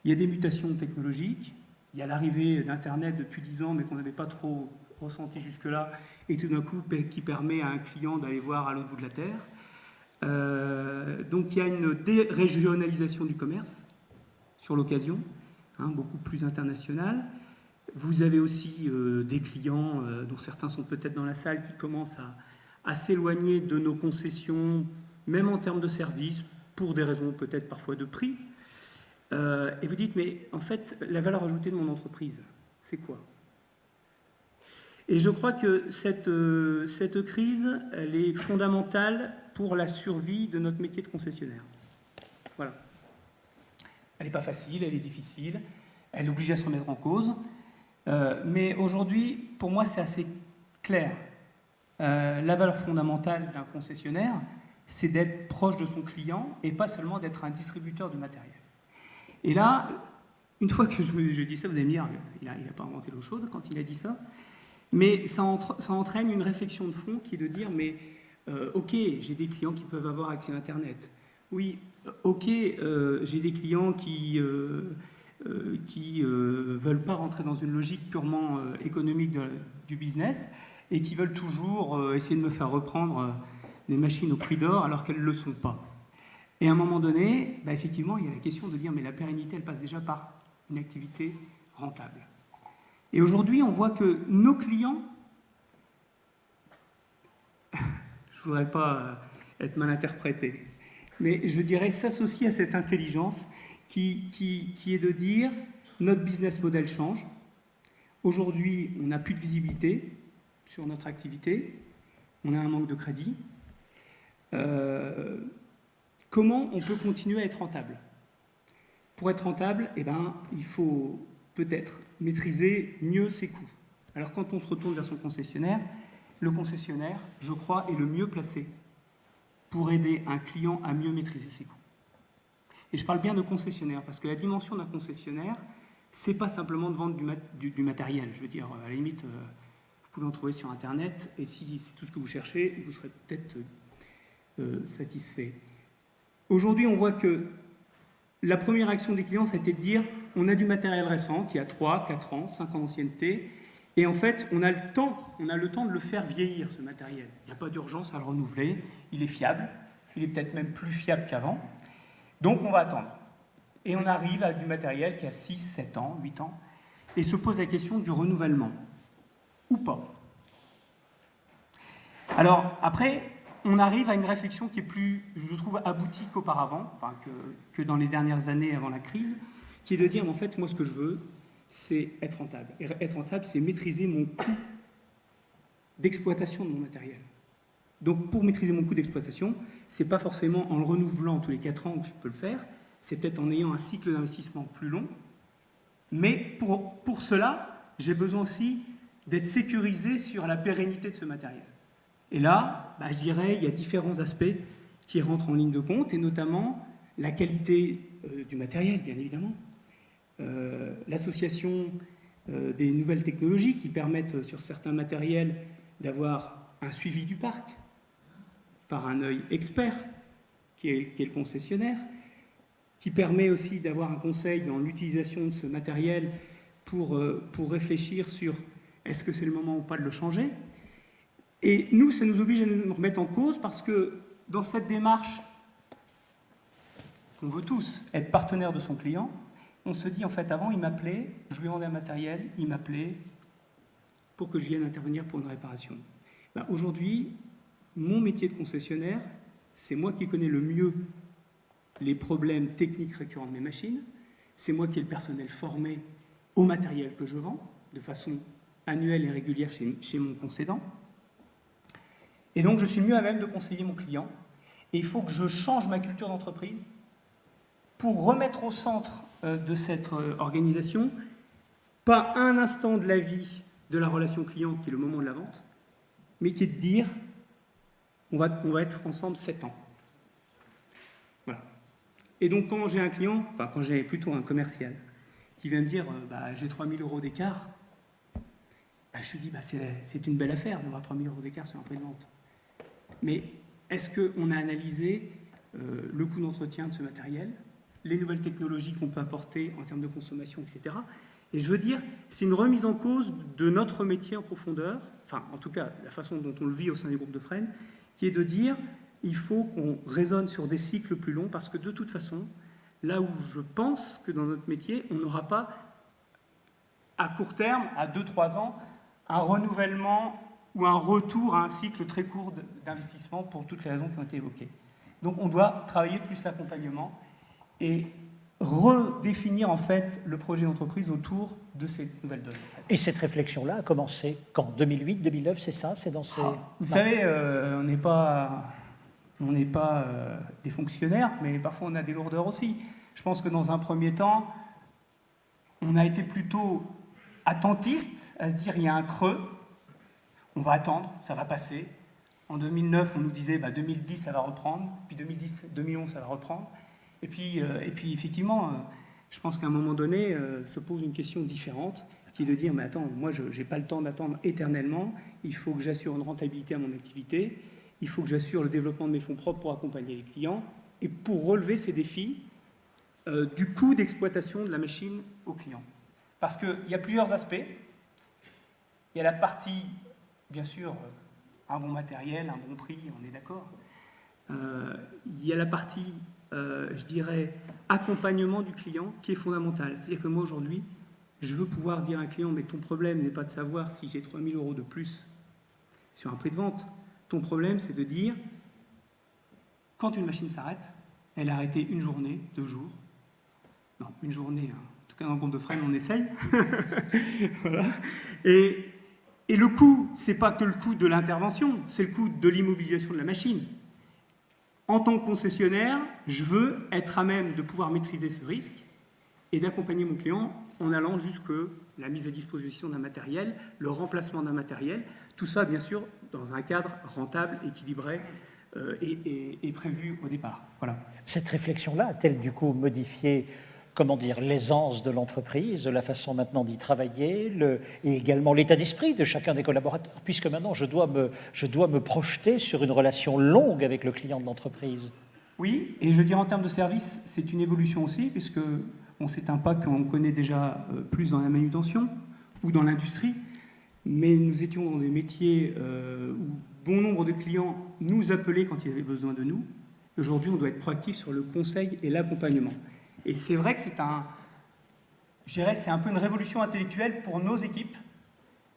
Il y a des mutations technologiques. Il y a l'arrivée d'Internet depuis 10 ans, mais qu'on n'avait pas trop ressenti jusque-là. Et tout d'un coup, qui permet à un client d'aller voir à l'autre bout de la Terre. Donc il y a une dérégionalisation du commerce sur l'occasion, beaucoup plus international. Vous avez aussi des clients, dont certains sont peut-être dans la salle, qui commencent à s'éloigner de nos concessions, même en termes de services, pour des raisons peut-être parfois de prix. Et vous dites, mais en fait, la valeur ajoutée de mon entreprise, c'est quoi? Et je crois que cette crise, elle est fondamentale pour la survie de notre métier de concessionnaire. Voilà. Elle n'est pas facile, elle est difficile, elle oblige à se remettre en cause. Mais aujourd'hui, pour moi, c'est assez clair. La valeur fondamentale d'un concessionnaire, c'est d'être proche de son client et pas seulement d'être un distributeur de matériel. Et là, une fois que je dis ça, vous allez me dire, il n'a pas inventé l'eau chaude quand il a dit ça, mais ça entraîne une réflexion de fond qui est de dire, mais ok, j'ai des clients qui peuvent avoir accès à Internet. Oui, ok, j'ai des clients qui veulent pas rentrer dans une logique purement économique du business et qui veulent toujours essayer de me faire reprendre des machines au prix d'or alors qu'elles ne le sont pas. Et à un moment donné, bah, effectivement, il y a la question de dire mais la pérennité, elle passe déjà par une activité rentable. Et aujourd'hui, on voit que nos clients, je ne voudrais pas être mal interprété, mais je dirais s'associer à cette intelligence qui est de dire notre business model change. Aujourd'hui, on n'a plus de visibilité sur notre activité, on a un manque de crédit. Comment on peut continuer à être rentable? Pour être rentable, eh ben, il faut peut-être maîtriser mieux ses coûts. Alors quand on se retourne vers son concessionnaire, le concessionnaire, je crois, est le mieux placé pour aider un client à mieux maîtriser ses coûts. Et je parle bien de concessionnaire, parce que la dimension d'un concessionnaire, c'est pas simplement de vendre du matériel. Je veux dire, à la limite, vous pouvez en trouver sur Internet, et si c'est tout ce que vous cherchez, vous serez peut-être satisfait. Aujourd'hui, on voit que la première action des clients, c'était de dire on a du matériel récent qui a 3, 4 ans, 5 ans d'ancienneté, et en fait, on a le temps de le faire vieillir, ce matériel. Il n'y a pas d'urgence à le renouveler, il est fiable, il est peut-être même plus fiable qu'avant, donc on va attendre. Et on arrive à du matériel qui a 6, 7 ans, 8 ans, et se pose la question du renouvellement, ou pas. Alors, après, on arrive à une réflexion qui est plus, je trouve, aboutie qu'auparavant, enfin, que dans les dernières années avant la crise, qui est de dire, en fait, moi, ce que je veux, c'est être rentable. Et être rentable, c'est maîtriser mon coût d'exploitation de mon matériel. Donc, pour maîtriser mon coût d'exploitation, c'est pas forcément en le renouvelant tous les 4 ans que je peux le faire, c'est peut-être en ayant un cycle d'investissement plus long, mais pour cela, j'ai besoin aussi d'être sécurisé sur la pérennité de ce matériel. Et là, bah, je dirais, il y a différents aspects qui rentrent en ligne de compte, et notamment la qualité du matériel, bien évidemment, l'association des nouvelles technologies qui permettent sur certains matériels d'avoir un suivi du parc par un œil expert qui est le concessionnaire, qui permet aussi d'avoir un conseil dans l'utilisation de ce matériel pour réfléchir sur est-ce que c'est le moment ou pas de le changer. Et nous, ça nous oblige à nous remettre en cause parce que dans cette démarche qu'on veut tous être partenaire de son client, on se dit en fait avant il m'appelait, je lui vendais un matériel, il m'appelait pour que je vienne intervenir pour une réparation. Ben, aujourd'hui, mon métier de concessionnaire, c'est moi qui connais le mieux les problèmes techniques récurrents de mes machines, c'est moi qui ai le personnel formé au matériel que je vends de façon annuelle et régulière chez mon concédant. Et donc, je suis mieux à même de conseiller mon client. Et il faut que je change ma culture d'entreprise pour remettre au centre de cette organisation, pas un instant de la vie de la relation client, qui est le moment de la vente, mais qui est de dire, on va être ensemble 7 ans. Voilà. Et donc, quand j'ai un client, enfin, quand j'ai plutôt un commercial, qui vient me dire, j'ai 3 000 € d'écart, je lui dis, c'est une belle affaire d'avoir 3 000 € d'écart sur un prix de vente. Mais est-ce qu'on a analysé le coût d'entretien de ce matériel, les nouvelles technologies qu'on peut apporter en termes de consommation, etc. Et je veux dire, c'est une remise en cause de notre métier en profondeur, enfin, en tout cas, la façon dont on le vit au sein du groupe de Fresnes, qui est de dire, il faut qu'on raisonne sur des cycles plus longs, parce que de toute façon, là où je pense que dans notre métier, on n'aura pas, à court terme, à 2-3 ans, un renouvellement ou un retour à un cycle très court d'investissement pour toutes les raisons qui ont été évoquées. Donc on doit travailler plus l'accompagnement et redéfinir en fait le projet d'entreprise autour de ces nouvelles données. En fait. Et cette réflexion-là a commencé quand? 2008, 2009, c'est ça? C'est dans ces... Vous savez, on n'est pas des fonctionnaires, mais parfois on a des lourdeurs aussi. Je pense que dans un premier temps, on a été plutôt attentiste à se dire il y a un creux, on va attendre, ça va passer. En 2009, on nous disait 2010 ça va reprendre, puis 2011 ça va reprendre. Et puis effectivement, je pense qu'à un moment donné, se pose une question différente, qui est de dire mais attends, moi je n'ai pas le temps d'attendre éternellement, il faut que j'assure une rentabilité à mon activité, il faut que j'assure le développement de mes fonds propres pour accompagner les clients, et pour relever ces défis du coût d'exploitation de la machine au client. Parce qu'il y a plusieurs aspects. Il y a la partie, bien sûr, un bon matériel, un bon prix, on est d'accord. Il y a la partie, je dirais, accompagnement du client qui est fondamentale. C'est-à-dire que moi, aujourd'hui, je veux pouvoir dire à un client, mais ton problème n'est pas de savoir si j'ai 3 000 € de plus sur un prix de vente. Ton problème, c'est de dire, quand une machine s'arrête, elle a arrêté une journée, 2 jours. Non, une journée, hein. En tout cas dans le compte de Fresnes, on essaye. Voilà. Et le coût, ce n'est pas que le coût de l'intervention, c'est le coût de l'immobilisation de la machine. En tant que concessionnaire, je veux être à même de pouvoir maîtriser ce risque et d'accompagner mon client en allant jusque la mise à disposition d'un matériel, le remplacement d'un matériel, tout ça bien sûr dans un cadre rentable, équilibré et prévu au départ. Voilà. Cette réflexion-là a-t-elle du coup modifié, comment dire, l'aisance de l'entreprise, la façon maintenant d'y travailler, et également l'état d'esprit de chacun des collaborateurs, puisque maintenant je dois me projeter sur une relation longue avec le client de l'entreprise? Oui, et je dirais en termes de service, c'est une évolution aussi, puisque c'est un pas qu'on connaît déjà plus dans la manutention ou dans l'industrie, mais nous étions dans des métiers où bon nombre de clients nous appelaient quand ils avaient besoin de nous. Aujourd'hui, on doit être proactif sur le conseil et l'accompagnement. Et c'est vrai que c'est un peu une révolution intellectuelle pour nos équipes.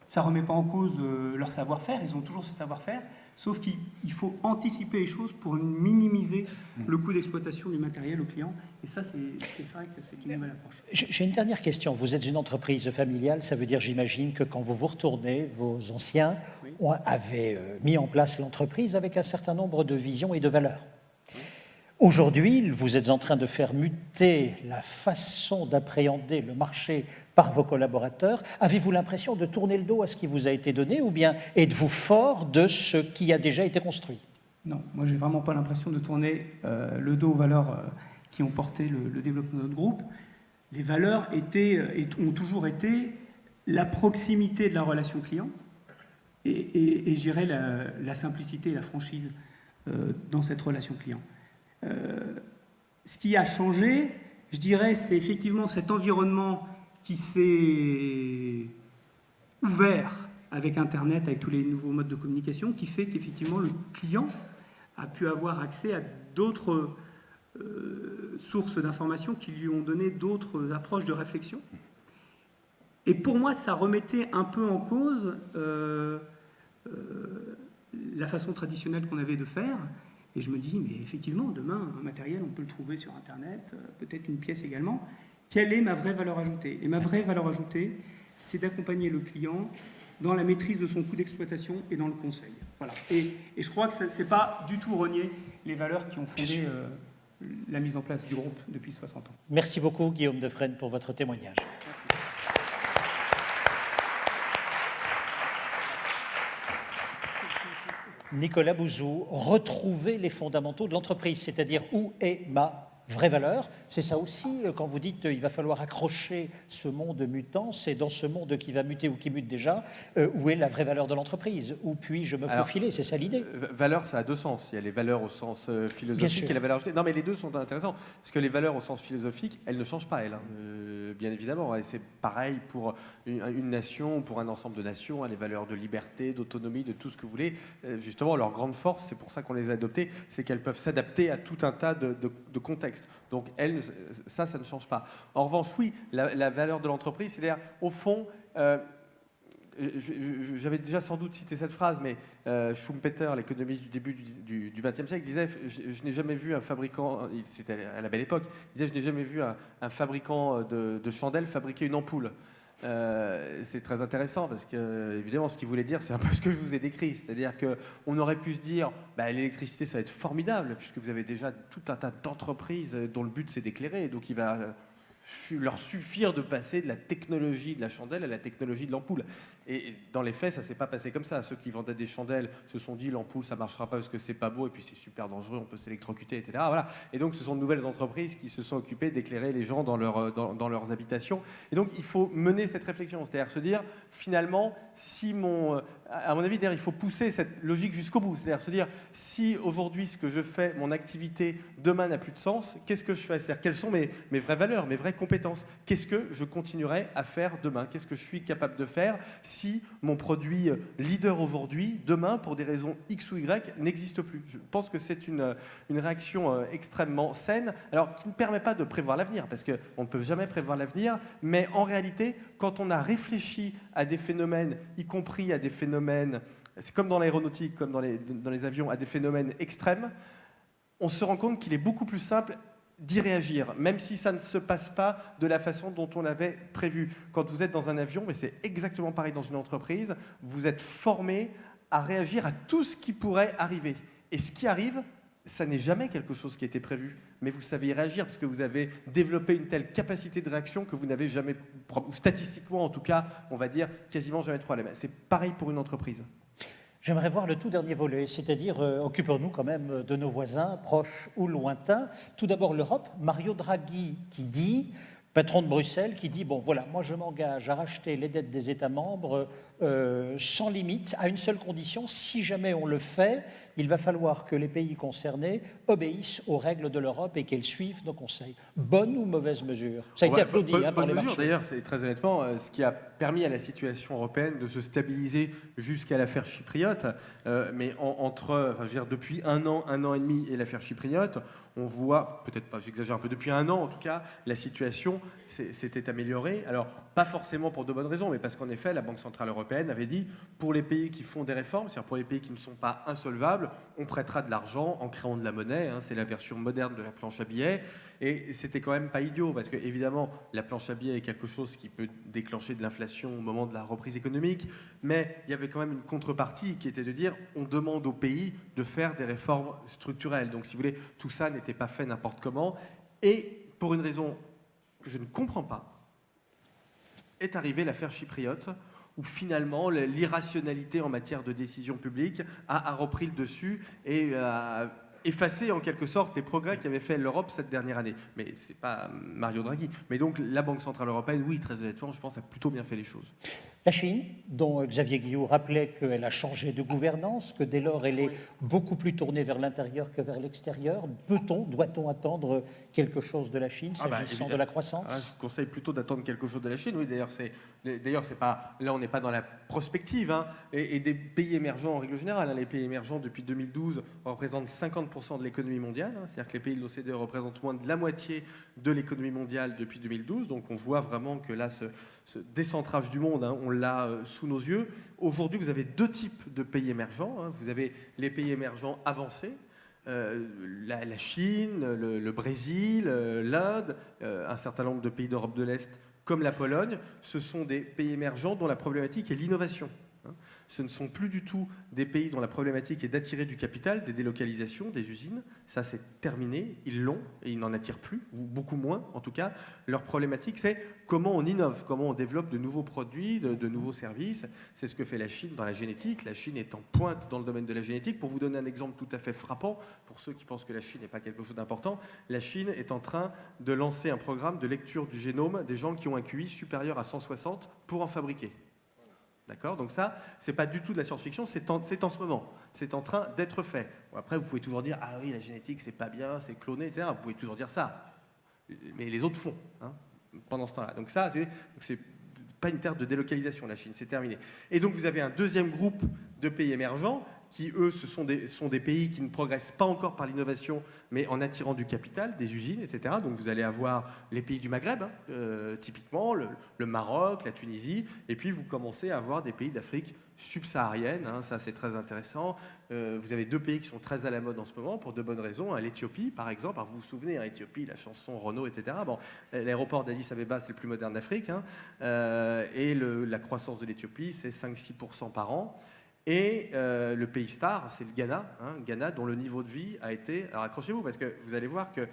Ça ne remet pas en cause leur savoir-faire, ils ont toujours ce savoir-faire, sauf qu'il faut anticiper les choses pour minimiser le coût d'exploitation du matériel au client. Et ça, c'est vrai que c'est une nouvelle approche. J'ai une dernière question. Vous êtes une entreprise familiale, ça veut dire, j'imagine, que quand vous vous retournez, vos anciens avaient mis en place l'entreprise avec un certain nombre de visions et de valeurs. Aujourd'hui, vous êtes en train de faire muter la façon d'appréhender le marché par vos collaborateurs. Avez-vous l'impression de tourner le dos à ce qui vous a été donné ou bien êtes-vous fort de ce qui a déjà été construit? Non, moi j'ai vraiment pas l'impression de tourner le dos aux valeurs qui ont porté le développement de notre groupe. Les valeurs ont toujours été la proximité de la relation client et je dirais la simplicité et la franchise dans cette relation client. Ce qui a changé, je dirais, c'est effectivement cet environnement qui s'est ouvert avec Internet, avec tous les nouveaux modes de communication, qui fait qu'effectivement le client a pu avoir accès à d'autres sources d'informations qui lui ont donné d'autres approches de réflexion. Et pour moi, ça remettait un peu en cause la façon traditionnelle qu'on avait de faire. Et je me dis, mais effectivement, demain, un matériel, on peut le trouver sur Internet, peut-être une pièce également. Quelle est ma vraie valeur ajoutée? Et ma vraie valeur ajoutée, c'est d'accompagner le client dans la maîtrise de son coût d'exploitation et dans le conseil. Voilà. Et je crois que ce n'est pas du tout renier les valeurs qui ont fondé la mise en place du groupe depuis 60 ans. Merci beaucoup, Guillaume Defresnes, pour votre témoignage. Nicolas Bouzou, retrouver les fondamentaux de l'entreprise, c'est-à-dire où est ma vraie valeur. C'est ça aussi, quand vous dites qu'il va falloir accrocher ce monde mutant, c'est dans ce monde qui va muter ou qui mute déjà, où est la vraie valeur de l'entreprise? Où puis-je me faufiler? C'est ça l'idée. Valeur, ça a deux sens. Il y a les valeurs au sens philosophique et la valeur ajoutée. Non, mais les deux sont intéressants. Parce que les valeurs au sens philosophique, elles ne changent pas, elles. Bien évidemment. Et c'est pareil pour une nation, pour un ensemble de nations, les valeurs de liberté, d'autonomie, de tout ce que vous voulez. Justement, leur grande force, c'est pour ça qu'on les a adoptées, c'est qu'elles peuvent s'adapter à tout un tas de contextes. Donc, ça ne change pas. En revanche, oui, la valeur de l'entreprise, c'est-à-dire, au fond, j'avais déjà sans doute cité cette phrase, mais Schumpeter, l'économiste du début du XXe siècle, disait je n'ai jamais vu un fabricant, c'était à la belle époque, il disait je n'ai jamais vu un fabricant de chandelles fabriquer une ampoule. C'est très intéressant parce que, évidemment, ce qu'il voulait dire, c'est un peu ce que je vous ai décrit. C'est-à-dire qu'on aurait pu se dire l'électricité, ça va être formidable, puisque vous avez déjà tout un tas d'entreprises dont le but, c'est d'éclairer. Donc, il va leur suffire de passer de la technologie de la chandelle à la technologie de l'ampoule. Et dans les faits, ça ne s'est pas passé comme ça. Ceux qui vendaient des chandelles se sont dit l'ampoule, ça ne marchera pas parce que c'est pas beau et puis c'est super dangereux, on peut s'électrocuter, etc. Voilà. Et donc, ce sont de nouvelles entreprises qui se sont occupées d'éclairer les gens dans leurs habitations. Et donc, il faut mener cette réflexion, c'est-à-dire se dire, finalement, à mon avis, il faut pousser cette logique jusqu'au bout. C'est-à-dire se dire, si aujourd'hui, ce que je fais, mon activité, demain n'a plus de sens, qu'est-ce que je fais? C'est-à-dire, quelles sont mes vraies valeurs, mes vraies compétences? Qu'est-ce que je continuerai à faire demain? Qu'est-ce que je suis capable de faire si mon produit leader aujourd'hui, demain, pour des raisons X ou Y, n'existe plus? Je pense que c'est une réaction extrêmement saine, alors qui ne permet pas de prévoir l'avenir, parce qu'on ne peut jamais prévoir l'avenir, mais en réalité, quand on a réfléchi à des phénomènes, y compris à des phénomènes, c'est comme dans l'aéronautique, comme dans les avions, à des phénomènes extrêmes, on se rend compte qu'il est beaucoup plus simple d'y réagir, même si ça ne se passe pas de la façon dont on l'avait prévu. Quand vous êtes dans un avion, mais c'est exactement pareil dans une entreprise, vous êtes formé à réagir à tout ce qui pourrait arriver. Et ce qui arrive, ça n'est jamais quelque chose qui a été prévu, mais vous savez y réagir parce que vous avez développé une telle capacité de réaction que vous n'avez jamais, statistiquement en tout cas, on va dire, quasiment jamais de problème. C'est pareil pour une entreprise. J'aimerais voir le tout dernier volet, c'est-à-dire occupons-nous quand même de nos voisins, proches ou lointains. Tout d'abord l'Europe, Mario Draghi qui dit, patron de Bruxelles, qui dit, bon voilà, moi je m'engage à racheter les dettes des États membres sans limite, à une seule condition, si jamais on le fait, il va falloir que les pays concernés obéissent aux règles de l'Europe et qu'elles suivent nos conseils. Bonne ou mauvaise mesure? Ça a été applaudi par les marchés. D'ailleurs, c'est très honnêtement ce qui a permis à la situation européenne de se stabiliser jusqu'à l'affaire chypriote. Mais depuis un an et demi et l'affaire chypriote, on voit, peut-être pas, j'exagère un peu, depuis un an en tout cas, la situation s'était améliorée. Alors, pas forcément pour de bonnes raisons, mais parce qu'en effet, la Banque Centrale Européenne avait dit, pour les pays qui font des réformes, c'est-à-dire pour les pays qui ne sont pas insolvables, on prêtera de l'argent en créant de la monnaie, hein, c'est la version moderne de la planche à billets, et c'était quand même pas idiot, parce que évidemment, la planche à billets est quelque chose qui peut déclencher de l'inflation au moment de la reprise économique, mais il y avait quand même une contrepartie qui était de dire, on demande aux pays de faire des réformes structurelles. Donc si vous voulez, tout ça n'était pas fait n'importe comment, et pour une raison que je ne comprends pas, est arrivée l'affaire chypriote, où finalement l'irrationalité en matière de décision publique a repris le dessus et a effacé en quelque sorte les progrès qu'avait fait l'Europe cette dernière année. Mais ce n'est pas Mario Draghi. Mais donc la Banque Centrale Européenne, oui, très honnêtement, je pense, a plutôt bien fait les choses. La Chine, dont Xavier Guillou rappelait qu'elle a changé de gouvernance, que dès lors elle est beaucoup plus tournée vers l'intérieur que vers l'extérieur, doit-on attendre quelque chose de la Chine s'agissant de la croissance? Je conseille plutôt d'attendre quelque chose de la Chine. Oui, d'ailleurs, c'est pas, là on n'est pas dans la prospective, hein, et des pays émergents en règle générale. Hein, les pays émergents depuis 2012 représentent 50% de l'économie mondiale. Hein, c'est-à-dire que les pays de l'OCDE représentent moins de la moitié de l'économie mondiale depuis 2012. Donc on voit vraiment que là, ce décentrage du monde, hein, on l'a sous nos yeux. Aujourd'hui, vous avez deux types de pays émergents. Hein. Vous avez les pays émergents avancés, la Chine, le Brésil, l'Inde, un certain nombre de pays d'Europe de l'Est comme la Pologne. Ce sont des pays émergents dont la problématique est l'innovation. Ce ne sont plus du tout des pays dont la problématique est d'attirer du capital, des délocalisations, des usines. Ça, c'est terminé. Ils l'ont et ils n'en attirent plus, ou beaucoup moins en tout cas. Leur problématique, c'est comment on innove, comment on développe de nouveaux produits, de nouveaux services. C'est ce que fait la Chine dans la génétique. La Chine est en pointe dans le domaine de la génétique. Pour vous donner un exemple tout à fait frappant, pour ceux qui pensent que la Chine n'est pas quelque chose d'important, la Chine est en train de lancer un programme de lecture du génome des gens qui ont un QI supérieur à 160 pour en fabriquer. D'accord ? Donc ça, c'est pas du tout de la science-fiction, c'est en ce moment. C'est en train d'être fait. Bon, après, vous pouvez toujours dire « Ah oui, la génétique, c'est pas bien, c'est cloné, etc. » Vous pouvez toujours dire ça. Mais les autres font, hein, pendant ce temps-là. Donc ça, c'est pas une terre de délocalisation, la Chine, c'est terminé. Et donc, vous avez un deuxième groupe de pays émergents qui, eux, sont des pays qui ne progressent pas encore par l'innovation, mais en attirant du capital, des usines, etc. Donc vous allez avoir les pays du Maghreb, typiquement, le Maroc, la Tunisie, et puis vous commencez à avoir des pays d'Afrique subsaharienne, ça c'est très intéressant. Vous avez 2 pays qui sont très à la mode en ce moment, pour 2 bonnes raisons. L'Éthiopie, par exemple, alors vous vous souvenez, l'Éthiopie, la chanson Renault, etc. Bon, l'aéroport d'Addis Abeba, c'est le plus moderne d'Afrique, et la croissance de l'Éthiopie, c'est 5-6% par an. Et le pays star, c'est le Ghana, Ghana dont le niveau de vie a été... Alors accrochez-vous, parce que vous allez voir que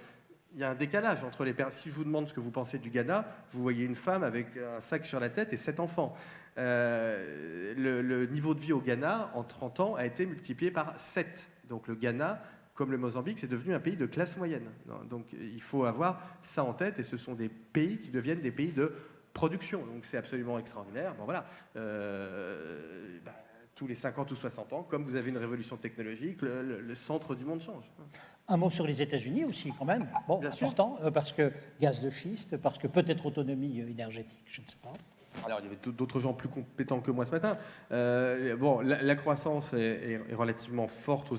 il y a un décalage entre les personnes. Si je vous demande ce que vous pensez du Ghana, vous voyez une femme avec un sac sur la tête et 7 enfants. Le niveau de vie au Ghana, en 30 ans, a été multiplié par 7. Donc le Ghana, comme le Mozambique, c'est devenu un pays de classe moyenne. Donc il faut avoir ça en tête, et ce sont des pays qui deviennent des pays de production. Donc c'est absolument extraordinaire. Bon voilà. Tous les 50 ou 60 ans, comme vous avez une révolution technologique, le centre du monde change. Un mot sur les États-Unis aussi, quand même. Bon, Bien important, parce que gaz de schiste, parce que peut-être autonomie énergétique, je ne sais pas. Alors, il y avait d'autres gens plus compétents que moi ce matin. La croissance est relativement forte,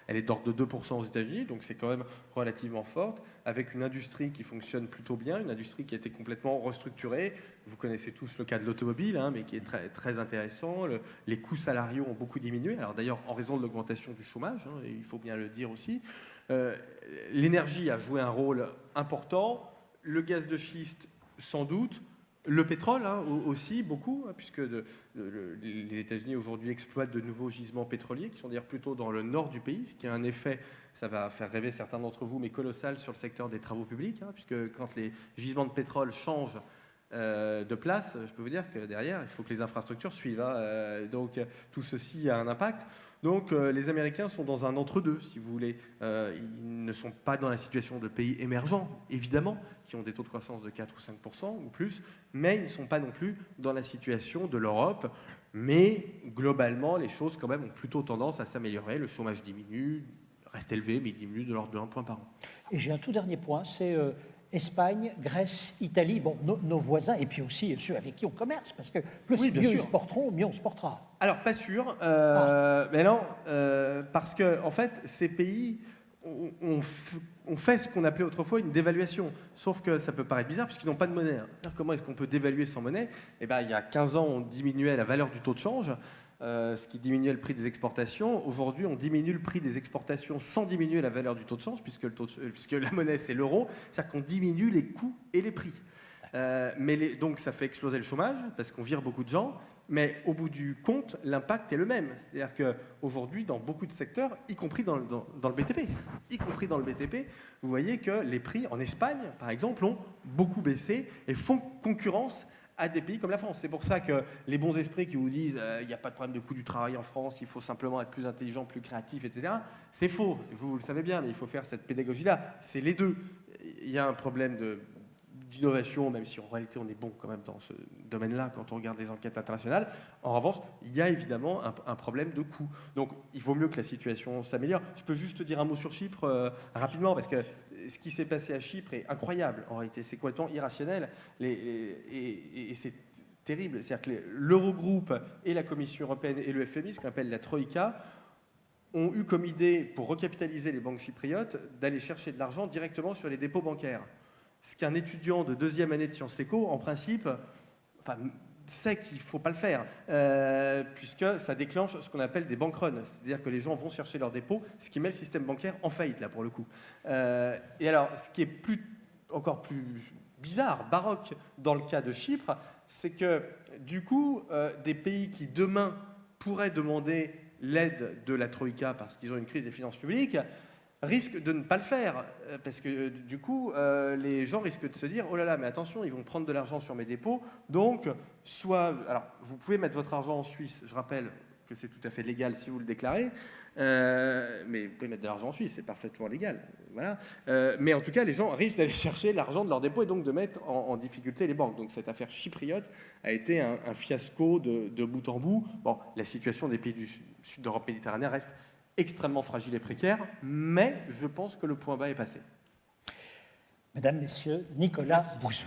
Elle est d'ordre de 2% aux États-Unis, donc c'est quand même relativement forte, avec une industrie qui fonctionne plutôt bien, une industrie qui a été complètement restructurée. Vous connaissez tous le cas de l'automobile, mais qui est très, très intéressant. Les coûts salariaux ont beaucoup diminué. Alors d'ailleurs, en raison de l'augmentation du chômage, et il faut bien le dire aussi. L'énergie a joué un rôle important. Le gaz de schiste, sans doute. Le pétrole aussi, beaucoup, puisque les États-Unis aujourd'hui exploitent de nouveaux gisements pétroliers, qui sont d'ailleurs plutôt dans le nord du pays, ce qui a un effet, ça va faire rêver certains d'entre vous, mais colossal sur le secteur des travaux publics, puisque quand les gisements de pétrole changent de place, je peux vous dire que derrière, il faut que les infrastructures suivent. Donc tout ceci a un impact. Donc les Américains sont dans un entre-deux, si vous voulez. Ils ne sont pas dans la situation de pays émergents, évidemment, qui ont des taux de croissance de 4 ou 5% ou plus, mais ils ne sont pas non plus dans la situation de l'Europe. Mais globalement, les choses quand même ont plutôt tendance à s'améliorer. Le chômage diminue, reste élevé, mais il diminue de l'ordre de 1 point par an. Et j'ai un tout dernier point, c'est Espagne, Grèce, Italie, bon, nos voisins, et puis aussi ceux avec qui on commerce, parce que plus Oui, bien mieux sûr. ils se porteront, mieux on se portera. Alors, pas sûr, mais non, parce que, en fait, ces pays ont fait ce qu'on appelait autrefois une dévaluation. Sauf que ça peut paraître bizarre, puisqu'ils n'ont pas de monnaie. Alors, comment est-ce qu'on peut dévaluer sans monnaie ? Eh bien, il y a 15 ans, on diminuait la valeur du taux de change, ce qui diminuait le prix des exportations. Aujourd'hui, on diminue le prix des exportations sans diminuer la valeur du taux de change, puisque la monnaie, c'est l'euro. C'est-à-dire qu'on diminue les coûts et les prix. Donc ça fait exploser le chômage, parce qu'on vire beaucoup de gens, mais au bout du compte, l'impact est le même. C'est-à-dire qu'aujourd'hui, dans beaucoup de secteurs, y compris dans le BTP, vous voyez que les prix en Espagne, par exemple, ont beaucoup baissé et font concurrence à des pays comme la France. C'est pour ça que les bons esprits qui vous disent il n'y a pas de problème de coût du travail en France, il faut simplement être plus intelligent, plus créatif, etc., c'est faux. Vous le savez bien, mais il faut faire cette pédagogie-là. C'est les deux. Il y a un problème d'innovation, même si en réalité on est bon quand même dans ce domaine-là quand on regarde les enquêtes internationales. En revanche, il y a évidemment un problème de coût. Donc il vaut mieux que la situation s'améliore. Je peux juste dire un mot sur Chypre rapidement, parce que ce qui s'est passé à Chypre est incroyable en réalité. C'est complètement irrationnel et c'est terrible. C'est-à-dire que l'Eurogroupe et la Commission européenne et le FMI, ce qu'on appelle la Troïka, ont eu comme idée, pour recapitaliser les banques chypriotes, d'aller chercher de l'argent directement sur les dépôts bancaires. Ce qu'un étudiant de 2e année de Sciences Éco, en principe, sait qu'il ne faut pas le faire, puisque ça déclenche ce qu'on appelle des bank runs, c'est-à-dire que les gens vont chercher leurs dépôts, ce qui met le système bancaire en faillite, là, pour le coup. Et alors, ce qui est encore plus bizarre, baroque, dans le cas de Chypre, c'est que, du coup, des pays qui, demain, pourraient demander l'aide de la Troïka parce qu'ils ont une crise des finances publiques, risquent de ne pas le faire, parce que du coup, les gens risquent de se dire « Oh là là, mais attention, ils vont prendre de l'argent sur mes dépôts, donc alors, vous pouvez mettre votre argent en Suisse, je rappelle que c'est tout à fait légal si vous le déclarez, mais vous pouvez mettre de l'argent en Suisse, c'est parfaitement légal, voilà. Mais en tout cas, les gens risquent d'aller chercher l'argent de leurs dépôts et donc de mettre en difficulté les banques. Donc cette affaire chypriote a été un fiasco de bout en bout. Bon, la situation des pays du sud d'Europe méditerranéenne reste extrêmement fragile et précaire, mais je pense que le point bas est passé. Mesdames, Messieurs, Nicolas Bouzou.